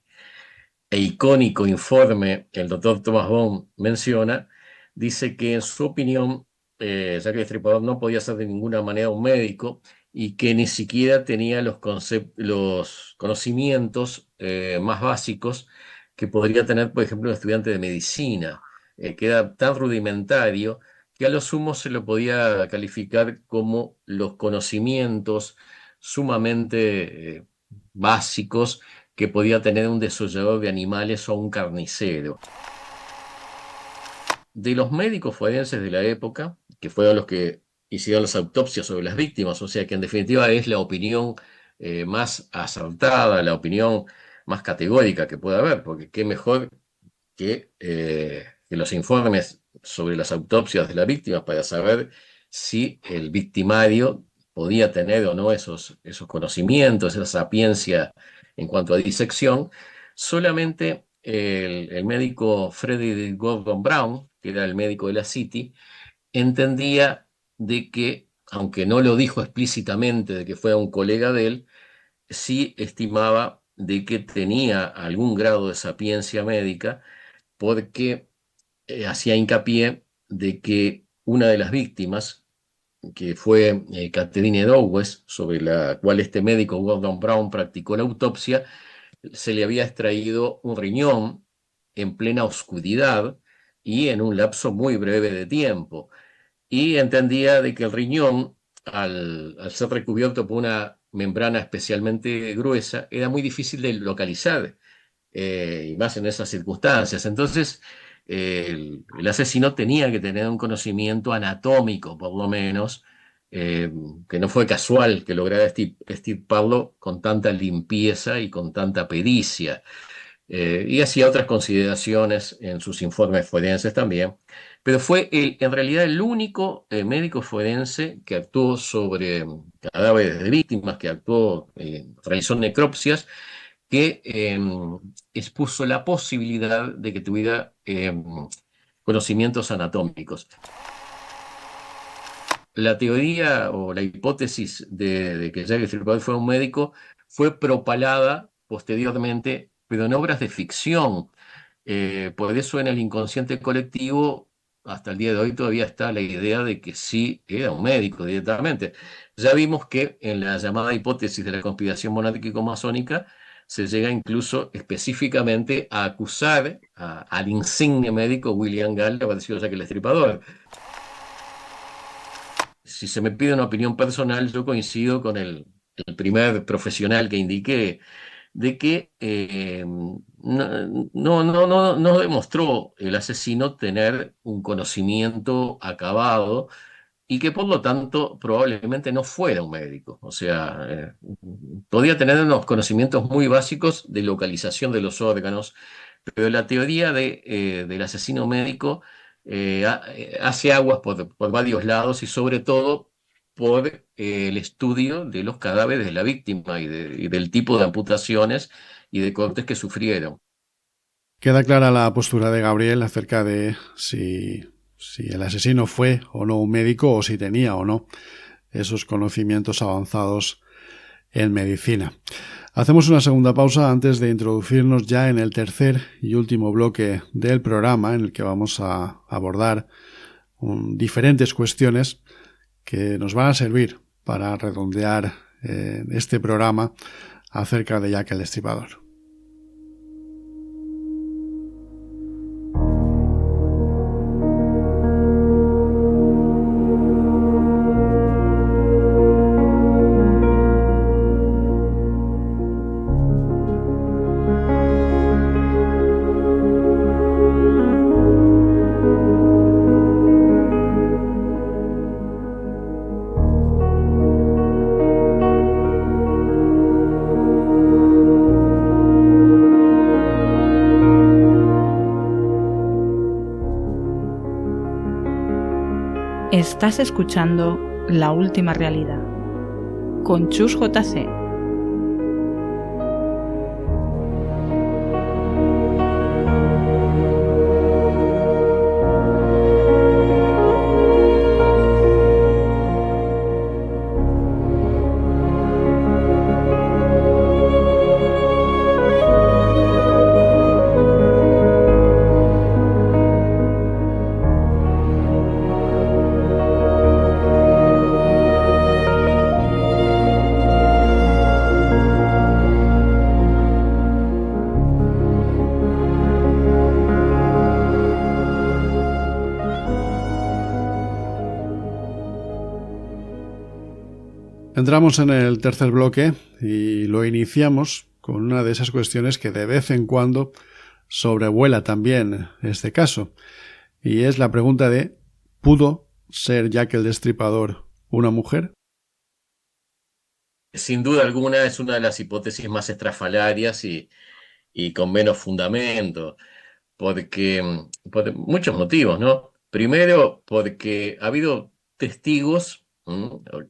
icónico informe el doctor Thomas Bohn menciona, dice que en su opinión Jack el Destripador no podía ser de ninguna manera un médico, y que ni siquiera tenía los conocimientos más básicos que podría tener, por ejemplo, un estudiante de medicina, que era tan rudimentario que a lo sumo se lo podía calificar como los conocimientos sumamente básicos que podía tener un desollador de animales o un carnicero. De los médicos forenses de la época, que fueron los que hicieron las autopsias sobre las víctimas, o sea que en definitiva es la opinión más acertada, la opinión más categórica que puede haber, porque qué mejor que los informes sobre las autopsias de las víctimas para saber si el victimario podía tener o no esos conocimientos, esa sapiencia en cuanto a disección. Solamente el médico Frederick Gordon Brown, que era el médico de la City, entendía de que, aunque no lo dijo explícitamente de que fuera un colega de él, sí estimaba de que tenía algún grado de sapiencia médica, porque hacía hincapié de que una de las víctimas, que fue Catherine Dowes, sobre la cual este médico Gordon Brown practicó la autopsia, se le había extraído un riñón en plena oscuridad y en un lapso muy breve de tiempo. Y entendía de que el riñón, al ser recubierto por una membrana especialmente gruesa, era muy difícil de localizar, y más en esas circunstancias. Entonces, el asesino tenía que tener un conocimiento anatómico, por lo menos, que no fue casual que lograra extirparlo con tanta limpieza y con tanta pericia. Y hacía otras consideraciones en sus informes forenses también, pero fue en realidad el único médico forense que actuó sobre cadáveres de víctimas, que actuó, realizó necropsias, que expuso la posibilidad de que tuviera conocimientos anatómicos. La teoría o la hipótesis de que Jack el Destripador fue un médico fue propalada posteriormente, pero en obras de ficción. Por eso en el inconsciente colectivo, hasta el día de hoy todavía está la idea de que sí era un médico directamente. Ya vimos que en la llamada hipótesis de la conspiración monárquico-masónica se llega incluso específicamente a acusar al insigne médico William Gall de haber sido Jack el Destripador. Si se me pide una opinión personal, yo coincido con el primer profesional que indiqué, de que no demostró el asesino tener un conocimiento acabado y que por lo tanto probablemente no fuera un médico. O sea, podía tener unos conocimientos muy básicos de localización de los órganos, pero la teoría del asesino médico hace aguas por varios lados y sobre todo por el estudio de los cadáveres de la víctima y del tipo de amputaciones y de cortes que sufrieron. Queda clara la postura de Gabriel acerca de si el asesino fue o no un médico o si tenía o no esos conocimientos avanzados en medicina. Hacemos una segunda pausa antes de introducirnos ya en el tercer y último bloque del programa, en el que vamos a abordar diferentes cuestiones que nos van a servir para redondear este programa acerca de Jack el Destripador. Estás escuchando La Última Realidad con Chus JC. Entramos en el tercer bloque y lo iniciamos con una de esas cuestiones que de vez en cuando sobrevuela también este caso, y es la pregunta de ¿pudo ser Jack el Destripador una mujer? Sin duda alguna es una de las hipótesis más estrafalarias y con menos fundamento, por muchos motivos, ¿no? Primero, porque ha habido testigos,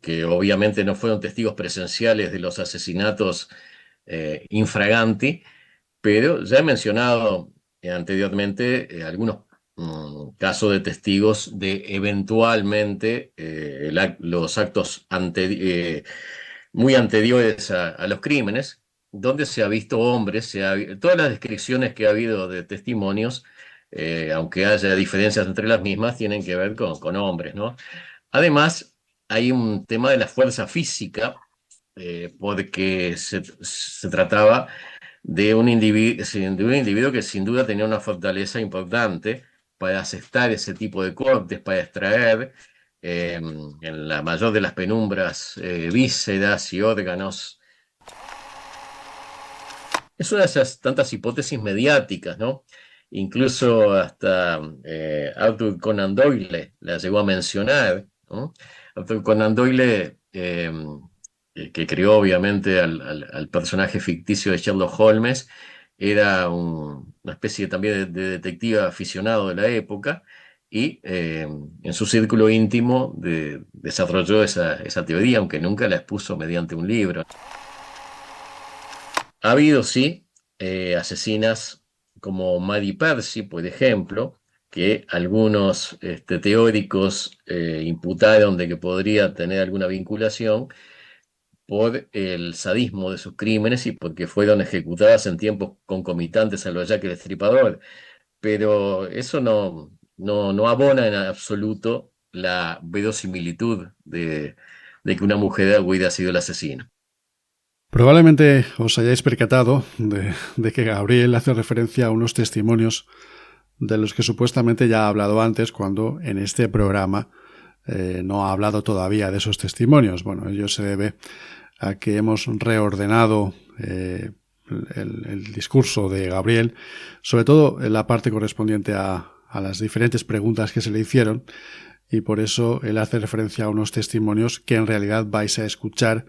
que obviamente no fueron testigos presenciales de los asesinatos infraganti, pero ya he mencionado anteriormente algunos casos de testigos de eventualmente los actos muy anteriores a los crímenes, donde se ha visto hombres, todas las descripciones que ha habido de testimonios, aunque haya diferencias entre las mismas, tienen que ver con hombres, ¿no? Además, hay un tema de la fuerza física, porque se trataba de un individuo que sin duda tenía una fortaleza importante para asestar ese tipo de cortes, para extraer en la mayor de las penumbras vísceras y órganos. Es una de esas tantas hipótesis mediáticas, ¿no? Incluso hasta Arthur Conan Doyle la llegó a mencionar, ¿no? Arthur Conan Doyle, que creó obviamente al personaje ficticio de Sherlock Holmes, era una especie también de detective aficionado de la época y en su círculo íntimo desarrolló esa teoría, aunque nunca la expuso mediante un libro. Ha habido, sí, asesinas como Maddie Percy, por ejemplo, que algunos teóricos imputaron de que podría tener alguna vinculación por el sadismo de sus crímenes y porque fueron ejecutadas en tiempos concomitantes a los Jack el Destripador. Pero eso no abona en absoluto la verosimilitud de que una mujer hubiera sido el asesino. Probablemente os hayáis percatado de que Gabriel hace referencia a unos testimonios de los que supuestamente ya ha hablado antes, cuando en este programa no ha hablado todavía de esos testimonios. Bueno, ello se debe a que hemos reordenado el discurso de Gabriel, sobre todo en la parte correspondiente a las diferentes preguntas que se le hicieron, y por eso él hace referencia a unos testimonios que en realidad vais a escuchar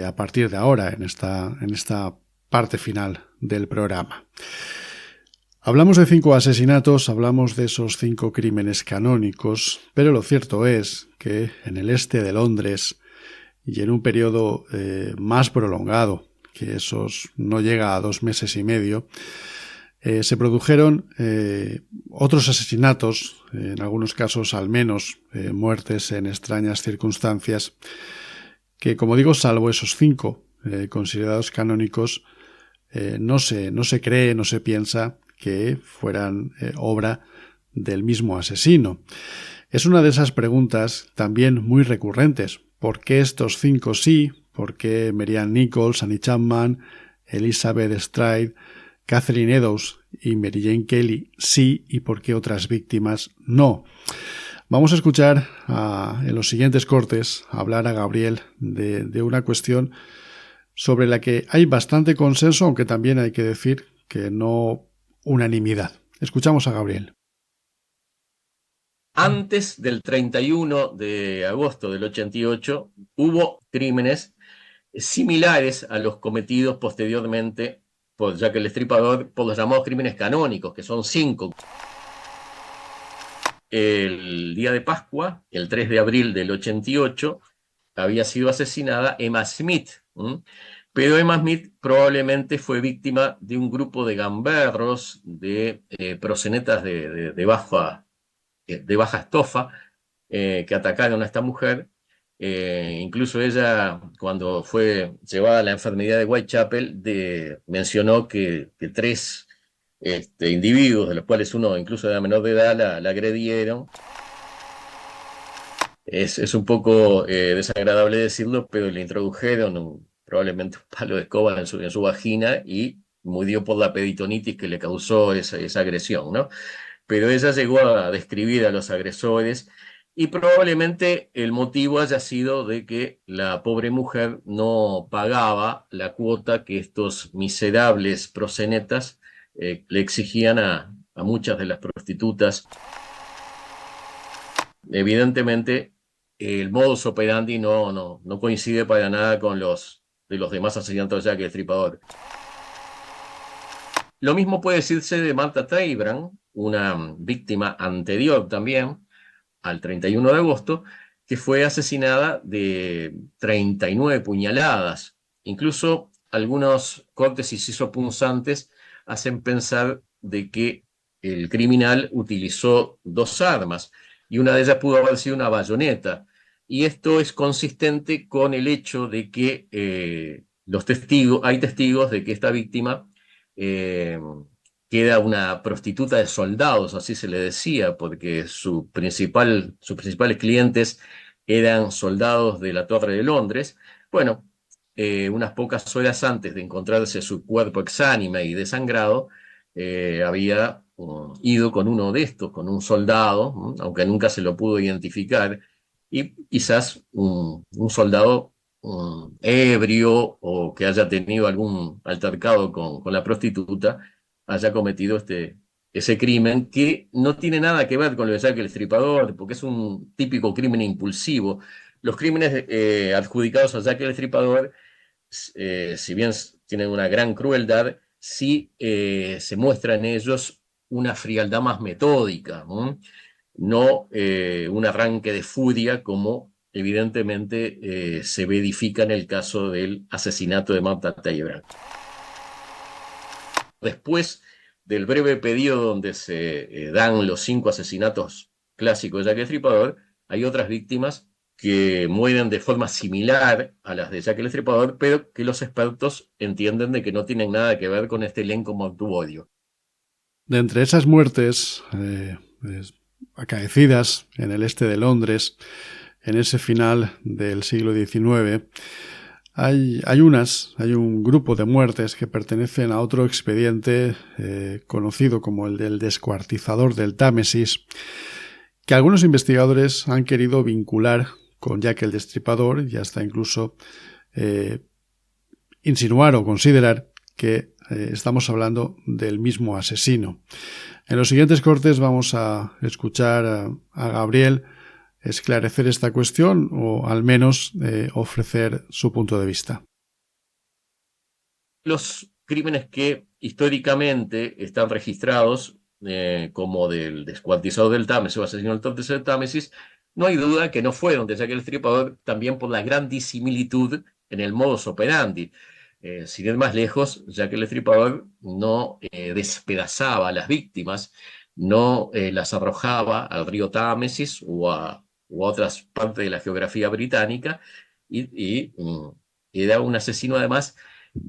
a partir de ahora, en esta parte final del programa. Hablamos de 5 asesinatos, hablamos de esos 5 crímenes canónicos, pero lo cierto es que en el este de Londres y en un periodo más prolongado, que esos no llega a 2 meses y medio, se produjeron otros asesinatos, en algunos casos al menos muertes en extrañas circunstancias, que, como digo, salvo esos 5 considerados canónicos, no se cree, no se piensa que fueran obra del mismo asesino. Es una de esas preguntas también muy recurrentes. ¿Por qué estos 5 sí? ¿Por qué Marianne Nichols, Annie Chapman, Elizabeth Stride, Catherine Eddowes y Mary Jane Kelly sí, y por qué otras víctimas no? Vamos a escuchar en los siguientes cortes hablar a Gabriel de una cuestión sobre la que hay bastante consenso, aunque también hay que decir que no unanimidad. Escuchamos a Gabriel. Antes del 31 de agosto del 88 hubo crímenes similares a los cometidos posteriormente por Jack el Destripador, por los llamados crímenes canónicos, que son 5. El día de Pascua, el 3 de abril del 88, había sido asesinada Emma Smith. Pero Emma Smith probablemente fue víctima de un grupo de gamberros, de proxenetas de baja estofa, que atacaron a esta mujer. Incluso ella, cuando fue llevada a la enfermería de Whitechapel, mencionó que 3 individuos, de los cuales uno incluso era menor de edad, la agredieron. Es un poco desagradable decirlo, pero le introdujeron probablemente un palo de escoba en su vagina y murió por la peritonitis que le causó esa agresión, ¿no? Pero ella llegó a describir a los agresores y probablemente el motivo haya sido de que la pobre mujer no pagaba la cuota que estos miserables proxenetas le exigían a muchas de las prostitutas. Evidentemente, el modus operandi no coincide para nada con los demás asesinatos de Jack el Destripador. Lo mismo puede decirse de Martha Teibrand, una víctima anterior también, al 31 de agosto, que fue asesinada de 39 puñaladas. Incluso algunos cortes inciso-punzantes hacen pensar de que el criminal utilizó dos armas, y una de ellas pudo haber sido una bayoneta. Y esto es consistente con el hecho de que hay testigos de que esta víctima que era una prostituta de soldados, así se le decía, porque sus principales clientes eran soldados de la Torre de Londres. Bueno, unas pocas horas antes de encontrarse su cuerpo exánime y desangrado, había ido con uno de estos, con un soldado, aunque nunca se lo pudo identificar, y quizás un soldado ebrio o que haya tenido algún altercado con la prostituta, haya cometido ese crimen, que no tiene nada que ver con lo de Jack el Estripador, porque es un típico crimen impulsivo. Los crímenes adjudicados a Jack el Estripador, si bien tienen una gran crueldad, sí se muestra en ellos una frialdad más metódica, no un arranque de furia como evidentemente se verifica en el caso del asesinato de Martha Teibrand. Después del breve periodo donde se dan los 5 asesinatos clásicos de Jack el Estripador, hay otras víctimas que mueren de forma similar a las de Jack el Estripador, pero que los expertos entienden de que no tienen nada que ver con este elenco mortuorio. De entre esas muertes acaecidas en el este de Londres, en ese final del siglo XIX, hay un grupo de muertes que pertenecen a otro expediente conocido como el del descuartizador del Támesis, que algunos investigadores han querido vincular con Jack el Destripador y hasta incluso insinuar o considerar que estamos hablando del mismo asesino. En los siguientes cortes vamos a escuchar a Gabriel esclarecer esta cuestión o al menos ofrecer su punto de vista. Los crímenes que históricamente están registrados como del descuartizador del Támesis o asesino del Támesis, no hay duda que no fueron de Jack el Estripador, también por la gran disimilitud en el modus operandi. Sin ir más lejos, Jack el Estripador no despedazaba a las víctimas, no las arrojaba al río Támesis o a otras partes de la geografía británica, y era un asesino además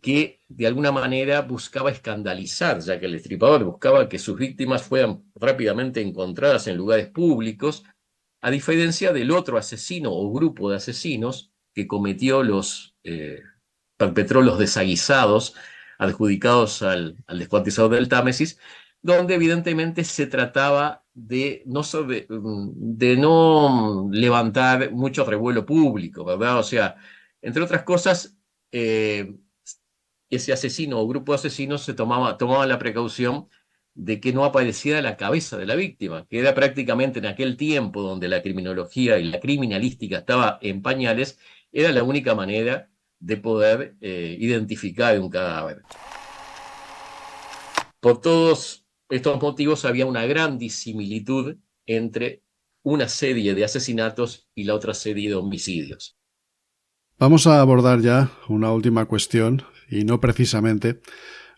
que de alguna manera buscaba escandalizar, ya que el Estripador buscaba que sus víctimas fueran rápidamente encontradas en lugares públicos, a diferencia del otro asesino o grupo de asesinos que perpetró los desaguisados adjudicados al descuartizador del Támesis, donde evidentemente se trataba de no levantar mucho revuelo público, ¿verdad? O sea, entre otras cosas, ese asesino o grupo de asesinos tomaba la precaución de que no apareciera la cabeza de la víctima, que era prácticamente en aquel tiempo donde la criminología y la criminalística estaba en pañales, era la única manera de poder identificar un cadáver. Por todos estos motivos había una gran disimilitud entre una serie de asesinatos y la otra serie de homicidios. Vamos a abordar ya una última cuestión, y no precisamente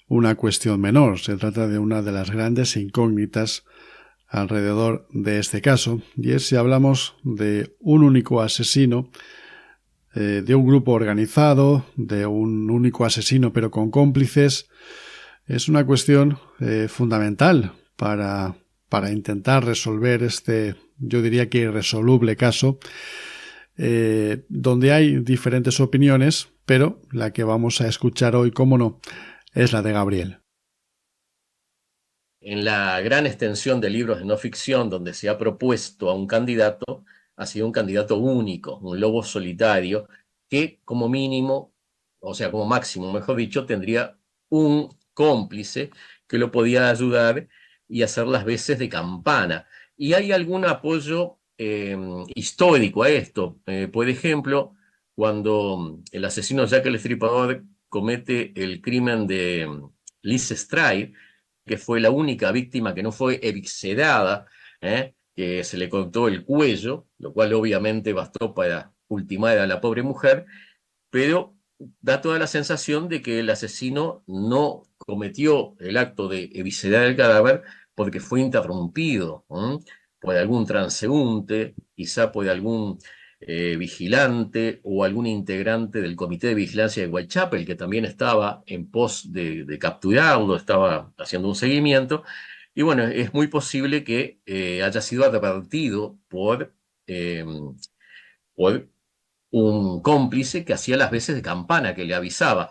una cuestión menor. Se trata de una de las grandes incógnitas alrededor de este caso, y es si hablamos de un único asesino, de un grupo organizado, de un único asesino pero con cómplices. Es una cuestión fundamental para intentar resolver este, yo diría que irresoluble caso, donde hay diferentes opiniones, pero la que vamos a escuchar hoy, cómo no, es la de Gabriel. En la gran extensión de libros de no ficción donde se ha propuesto a un candidato, ha sido un candidato único, un lobo solitario, que como mínimo, o sea, como máximo, mejor dicho, tendría un cómplice que lo podía ayudar y hacer las veces de campana. Y hay algún apoyo histórico a esto. Por ejemplo, cuando el asesino Jack el Estripador comete el crimen de Liz Stride, que fue la única víctima que no fue eviscerada, que se le cortó el cuello, lo cual obviamente bastó para ultimar a la pobre mujer, pero da toda la sensación de que el asesino no cometió el acto de eviscerar el cadáver porque fue interrumpido por algún transeúnte, quizá por algún vigilante o algún integrante del comité de vigilancia de Whitechapel, que también estaba en pos de capturarlo, estaba haciendo un seguimiento. Y bueno, es muy posible que haya sido advertido por un cómplice que hacía las veces de campana, que le avisaba.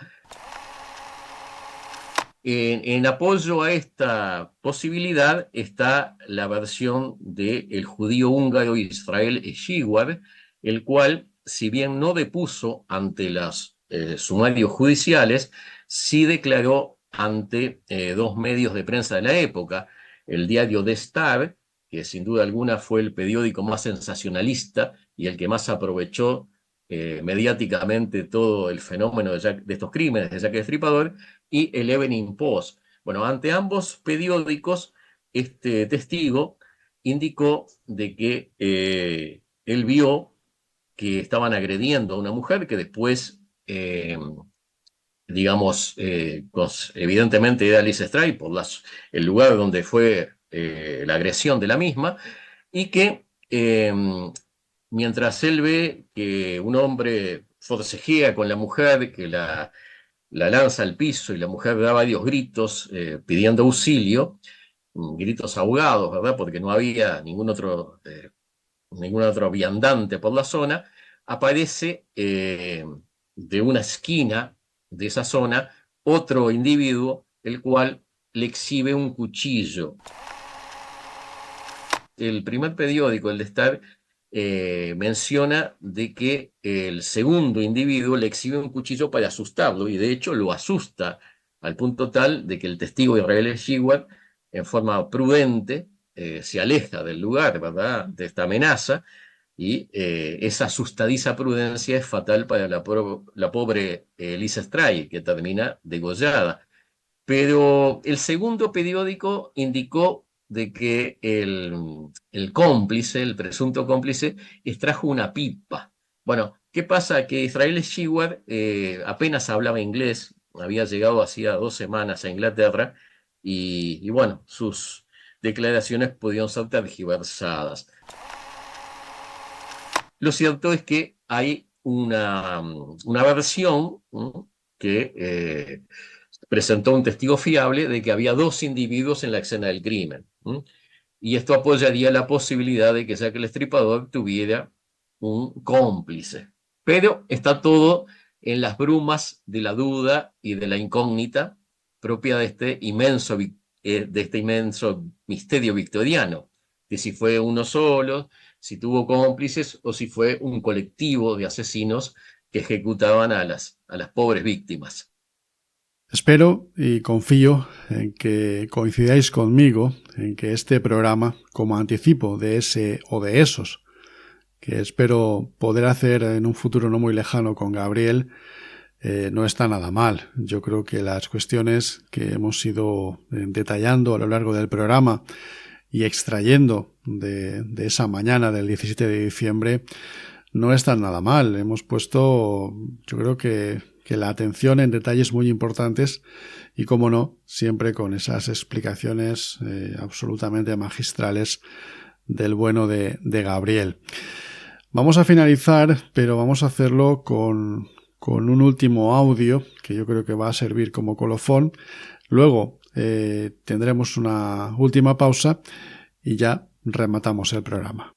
En apoyo a esta posibilidad está la versión del judío húngaro Israel Eschiwar, el cual, si bien no depuso ante los sumarios judiciales, sí declaró ante dos medios de prensa de la época, el diario The Star, que sin duda alguna fue el periódico más sensacionalista y el que más aprovechó mediáticamente todo el fenómeno de estos crímenes de Jack el Destripador, y el Evening Post. Bueno, ante ambos periódicos, este testigo indicó de que él vio que estaban agrediendo a una mujer que después, evidentemente era Alice Stray por el lugar donde fue la agresión de la misma, y que mientras él ve que un hombre forcejea con la mujer, que la lanza al piso y la mujer da varios gritos pidiendo auxilio, gritos ahogados, ¿verdad? Porque no había ningún otro viandante por la zona, aparece de una esquina de esa zona otro individuo, el cual le exhibe un cuchillo. El primer periódico, el de Star, menciona de que el segundo individuo le exhibe un cuchillo para asustarlo, y de hecho lo asusta al punto tal de que el testigo Israel Eschiwar, en forma prudente, se aleja del lugar, ¿verdad?, de esta amenaza, y esa asustadiza prudencia es fatal para la pobre Lisa Stray, que termina degollada. Pero el segundo periódico indicó de que el cómplice, el presunto cómplice, extrajo una pipa. Bueno, ¿qué pasa? Que Israel Eschiwar apenas hablaba inglés, había llegado hacía 2 semanas a Inglaterra, y bueno, sus declaraciones podían ser tergiversadas. Lo cierto es que hay una versión que presentó un testigo fiable de que había 2 individuos en la escena del crimen. Y esto apoyaría la posibilidad de que Jack el Destripador tuviera un cómplice. Pero está todo en las brumas de la duda y de la incógnita propia de este inmenso misterio victoriano, de si fue uno solo, si tuvo cómplices o si fue un colectivo de asesinos que ejecutaban a las pobres víctimas. Espero y confío en que coincidáis conmigo en que este programa, como anticipo de ese o de esos que espero poder hacer en un futuro no muy lejano con Gabriel, no está nada mal. Yo creo que las cuestiones que hemos ido detallando a lo largo del programa y extrayendo de esa mañana del 17 de diciembre no están nada mal. Hemos puesto, yo creo que la atención en detalles muy importantes y, como no, siempre con esas explicaciones absolutamente magistrales del bueno de Gabriel. Vamos a finalizar, pero vamos a hacerlo con un último audio que yo creo que va a servir como colofón. Luego tendremos una última pausa y ya rematamos el programa.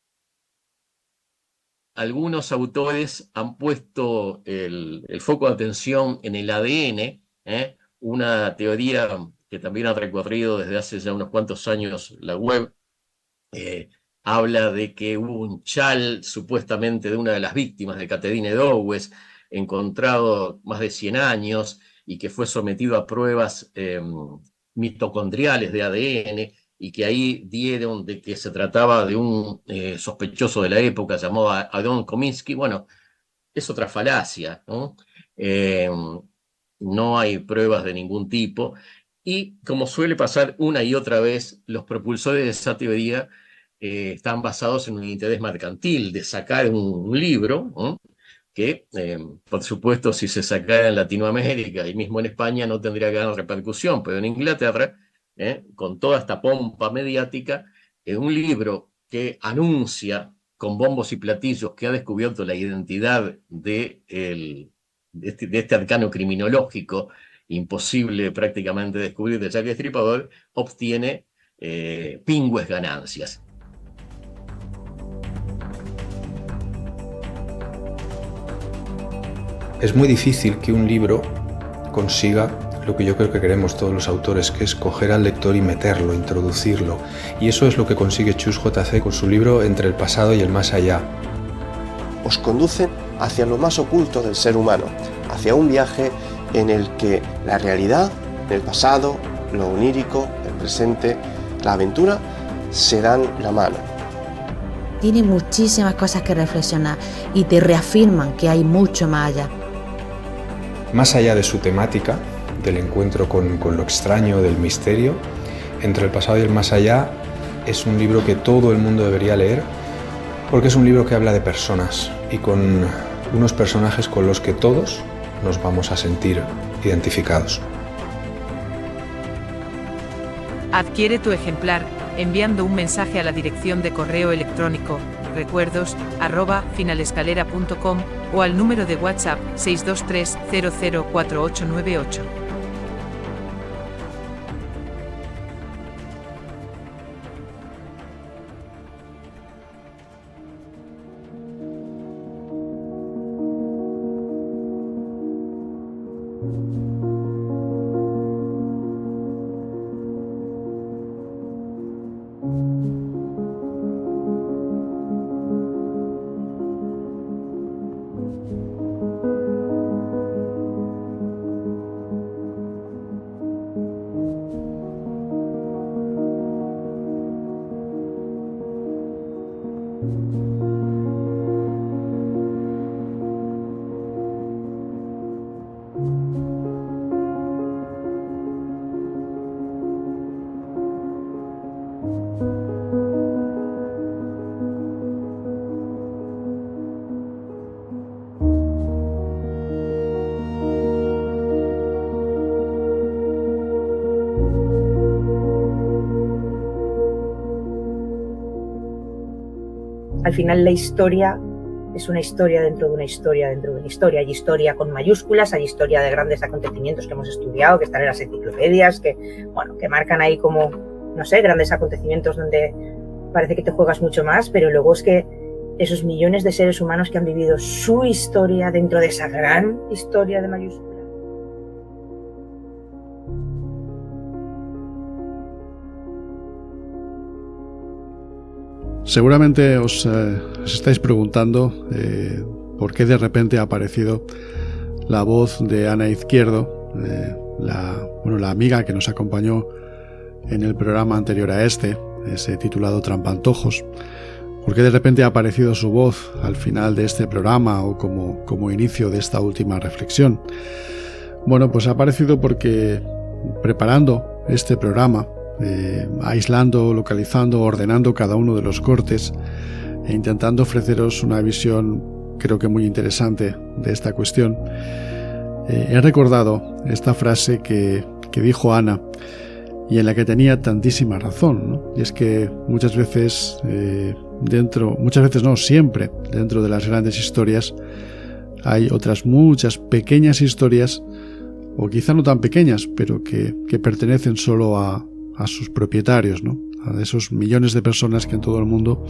Algunos autores han puesto el foco de atención en el ADN, una teoría que también ha recorrido desde hace ya unos cuantos años la web. Habla de que hubo un chal supuestamente de una de las víctimas de Catherine Dowes, encontrado más de 100 años y que fue sometido a pruebas mitocondriales de ADN, y que ahí dieron de que se trataba de un sospechoso de la época llamado Aaron Kominsky. Bueno, es otra falacia, ¿no? No hay pruebas de ningún tipo. Y como suele pasar una y otra vez, los propulsores de esa teoría están basados en un interés mercantil de sacar un libro, ¿no? Que, por supuesto, si se sacara en Latinoamérica y mismo en España no tendría gran repercusión, pero en Inglaterra, con toda esta pompa mediática, un libro que anuncia con bombos y platillos que ha descubierto la identidad de este arcano criminológico imposible prácticamente descubrir de Jack el Destripador, obtiene pingües ganancias. Es muy difícil que un libro consiga lo que yo creo que queremos todos los autores, que es coger al lector y meterlo, introducirlo. Y eso es lo que consigue Chus J.C. con su libro Entre el pasado y el más allá. Os conducen hacia lo más oculto del ser humano, hacia un viaje en el que la realidad, el pasado, lo onírico, el presente, la aventura se dan la mano. Tiene muchísimas cosas que reflexionar y te reafirman que hay mucho más allá. Más allá de su temática, del encuentro con lo extraño, del misterio, Entre el pasado y el más allá es un libro que todo el mundo debería leer, porque es un libro que habla de personas y con unos personajes con los que todos nos vamos a sentir identificados. Adquiere tu ejemplar enviando un mensaje a la dirección de correo electrónico recuerdos@finalescalera.com o al número de WhatsApp 623 004898. Al final la historia es una historia dentro de una historia dentro de una historia. Hay historia con mayúsculas, hay historia de grandes acontecimientos que hemos estudiado, que están en las enciclopedias, que marcan ahí como, no sé, grandes acontecimientos donde parece que te juegas mucho más, pero luego es que esos millones de seres humanos que han vivido su historia dentro de esa gran historia de mayúsculas. Seguramente os estáis preguntando por qué de repente ha aparecido la voz de Ana Izquierdo, la amiga que nos acompañó en el programa anterior a ese titulado Trampantojos. ¿Por qué de repente ha aparecido su voz al final de este programa o como inicio de esta última reflexión? Bueno, pues ha aparecido porque preparando este programa, aislando, localizando, ordenando cada uno de los cortes e intentando ofreceros una visión creo que muy interesante de esta cuestión, he recordado esta frase que dijo Ana y en la que tenía tantísima razón, ¿no? Y es que muchas veces siempre dentro de las grandes historias hay otras muchas pequeñas historias, o quizá no tan pequeñas, pero que pertenecen solo a sus propietarios, ¿no? A esos millones de personas que en todo el mundo,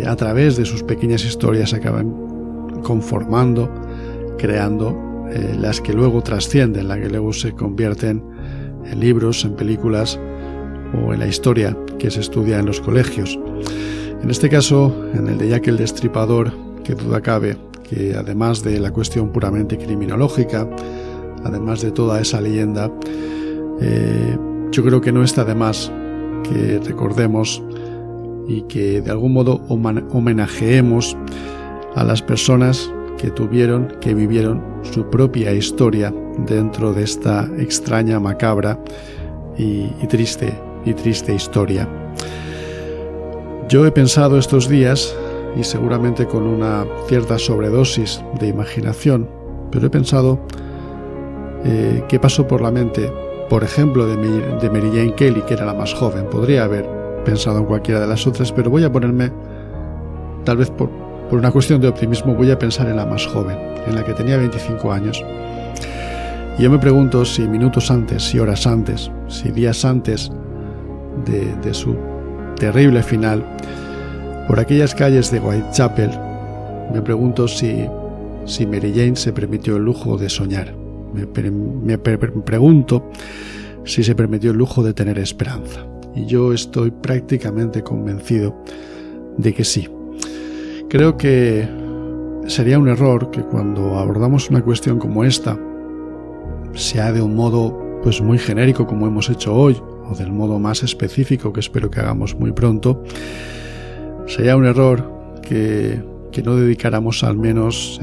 a través de sus pequeñas historias, acaban conformando, creando las que luego trascienden, las que luego se convierten en libros, en películas o en la historia que se estudia en los colegios. En este caso, en el de Jack el Destripador, que duda cabe que además de la cuestión puramente criminológica, además de toda esa leyenda, yo creo que no está de más que recordemos y que de algún modo homenajeemos a las personas que vivieron su propia historia dentro de esta extraña, macabra y triste historia. Yo he pensado estos días, y seguramente con una cierta sobredosis de imaginación, pero he pensado qué pasó por la mente, por ejemplo, de Mary Jane Kelly, que era la más joven. Podría haber pensado en cualquiera de las otras, pero voy a ponerme, tal vez por una cuestión de optimismo, voy a pensar en la más joven, en la que tenía 25 años. Y yo me pregunto si minutos antes, si horas antes, si días antes de su terrible final, por aquellas calles de Whitechapel, me pregunto si Mary Jane se permitió el lujo de soñar. Me pregunto si se permitió el lujo de tener esperanza. Y yo estoy prácticamente convencido de que sí. Creo que sería un error que cuando abordamos una cuestión como esta, sea de un modo pues muy genérico como hemos hecho hoy, o del modo más específico que espero que hagamos muy pronto, sería un error que no dedicáramos al menos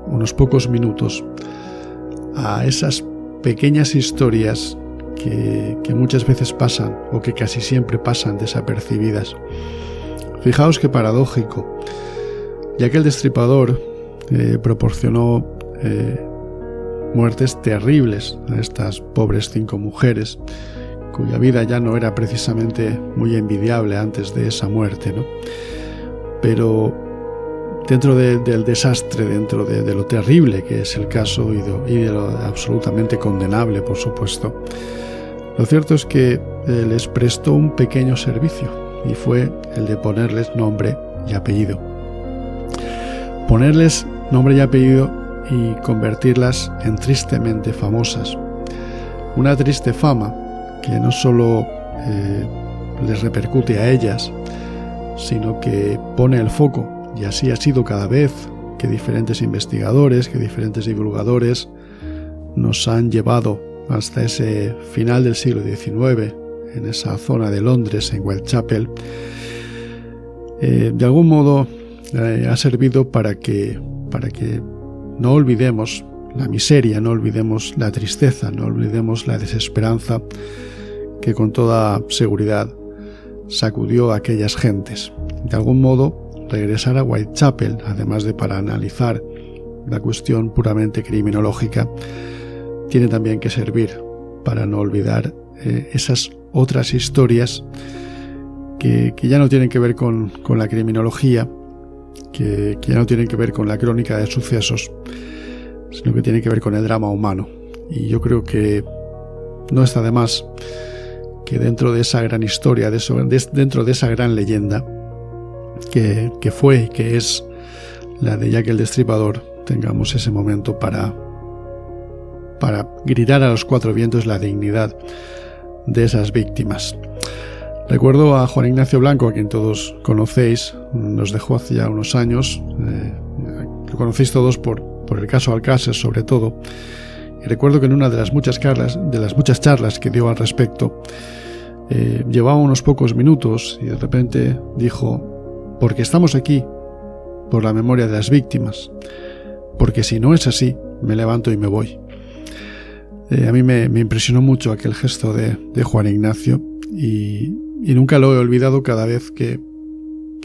unos pocos minutos a esas pequeñas historias que muchas veces pasan, o que casi siempre pasan desapercibidas. Fijaos qué paradójico, ya que el Destripador proporcionó muertes terribles a estas pobres 5 mujeres, cuya vida ya no era precisamente muy envidiable antes de esa muerte, ¿no? Pero dentro del desastre, dentro de lo terrible que es el caso y de lo absolutamente condenable, por supuesto, lo cierto es que les prestó un pequeño servicio, y fue el de ponerles nombre y apellido. Ponerles nombre y apellido y convertirlas en tristemente famosas. Una triste fama que no solo les repercute a ellas, sino que pone el foco, y así ha sido cada vez que diferentes investigadores, que diferentes divulgadores nos han llevado hasta ese final del siglo XIX, en esa zona de Londres, en Whitechapel. De algún modo ha servido para que no olvidemos la miseria, no olvidemos la tristeza, no olvidemos la desesperanza que con toda seguridad sacudió a aquellas gentes. De algún modo, regresar a Whitechapel, además de para analizar la cuestión puramente criminológica, tiene también que servir para no olvidar esas otras historias que ya no tienen que ver con la criminología, que ya no tienen que ver con la crónica de sucesos, sino que tienen que ver con el drama humano. Y yo creo que no está de más que dentro de esa gran historia, dentro de esa gran leyenda que fue y que es la de Jack el Destripador, tengamos ese momento para gritar a los 4 vientos la dignidad de esas víctimas. Recuerdo a Juan Ignacio Blanco, a quien todos conocéis, nos dejó hace ya unos años, lo conocéis todos por el caso Alcácer sobre todo, y recuerdo que en una de las muchas charlas que dio al respecto, llevaba unos pocos minutos y de repente dijo: porque estamos aquí, por la memoria de las víctimas, porque si no es así, me levanto y me voy. A mí me impresionó mucho aquel gesto de Juan Ignacio, y nunca lo he olvidado cada vez que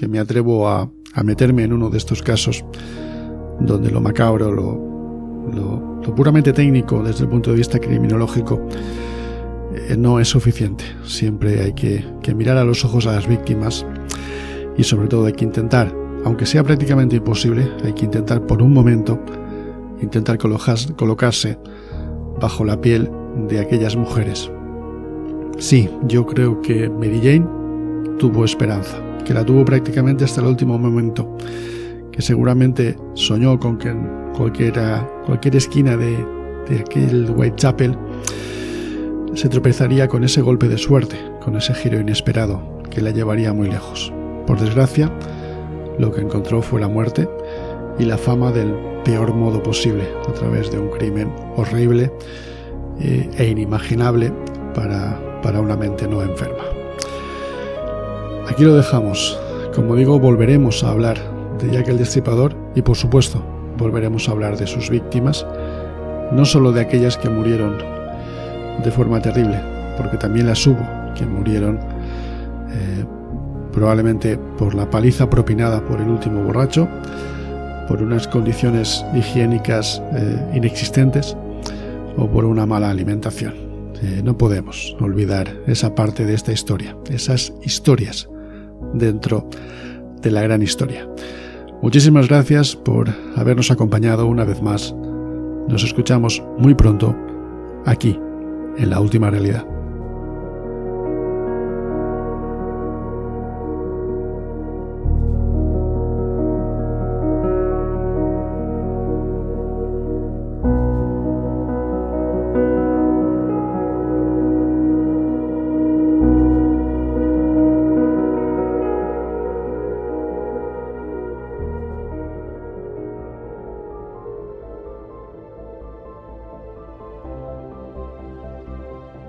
me atrevo a meterme en uno de estos casos donde lo macabro, lo puramente técnico desde el punto de vista criminológico no es suficiente. Siempre hay que mirar a los ojos a las víctimas, y sobre todo hay que intentar, aunque sea prácticamente imposible, hay que intentar por un momento colocarse bajo la piel de aquellas mujeres. Sí, yo creo que Mary Jane tuvo esperanza, que la tuvo prácticamente hasta el último momento, que seguramente soñó con que en cualquier esquina de aquel Whitechapel se tropezaría con ese golpe de suerte, con ese giro inesperado que la llevaría muy lejos. Por desgracia, lo que encontró fue la muerte y la fama del peor modo posible, a través de un crimen horrible e inimaginable para una mente no enferma. Aquí lo dejamos. Como digo, volveremos a hablar de Jack el Destripador y, por supuesto, volveremos a hablar de sus víctimas, no solo de aquellas que murieron de forma terrible, porque también las hubo, que murieron probablemente por la paliza propinada por el último borracho, por unas condiciones higiénicas inexistentes o por una mala alimentación. No podemos olvidar esa parte de esta historia, esas historias dentro de la gran historia. Muchísimas gracias por habernos acompañado una vez más. Nos escuchamos muy pronto aquí, en La Última Realidad.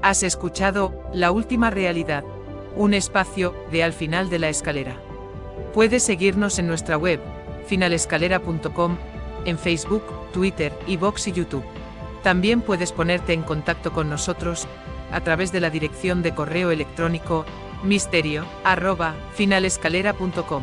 Has escuchado La Última Realidad, un espacio de Al Final de la Escalera. Puedes seguirnos en nuestra web, finalescalera.com, en Facebook, Twitter, iVoox y YouTube. También puedes ponerte en contacto con nosotros a través de la dirección de correo electrónico misterio@finalescalera.com.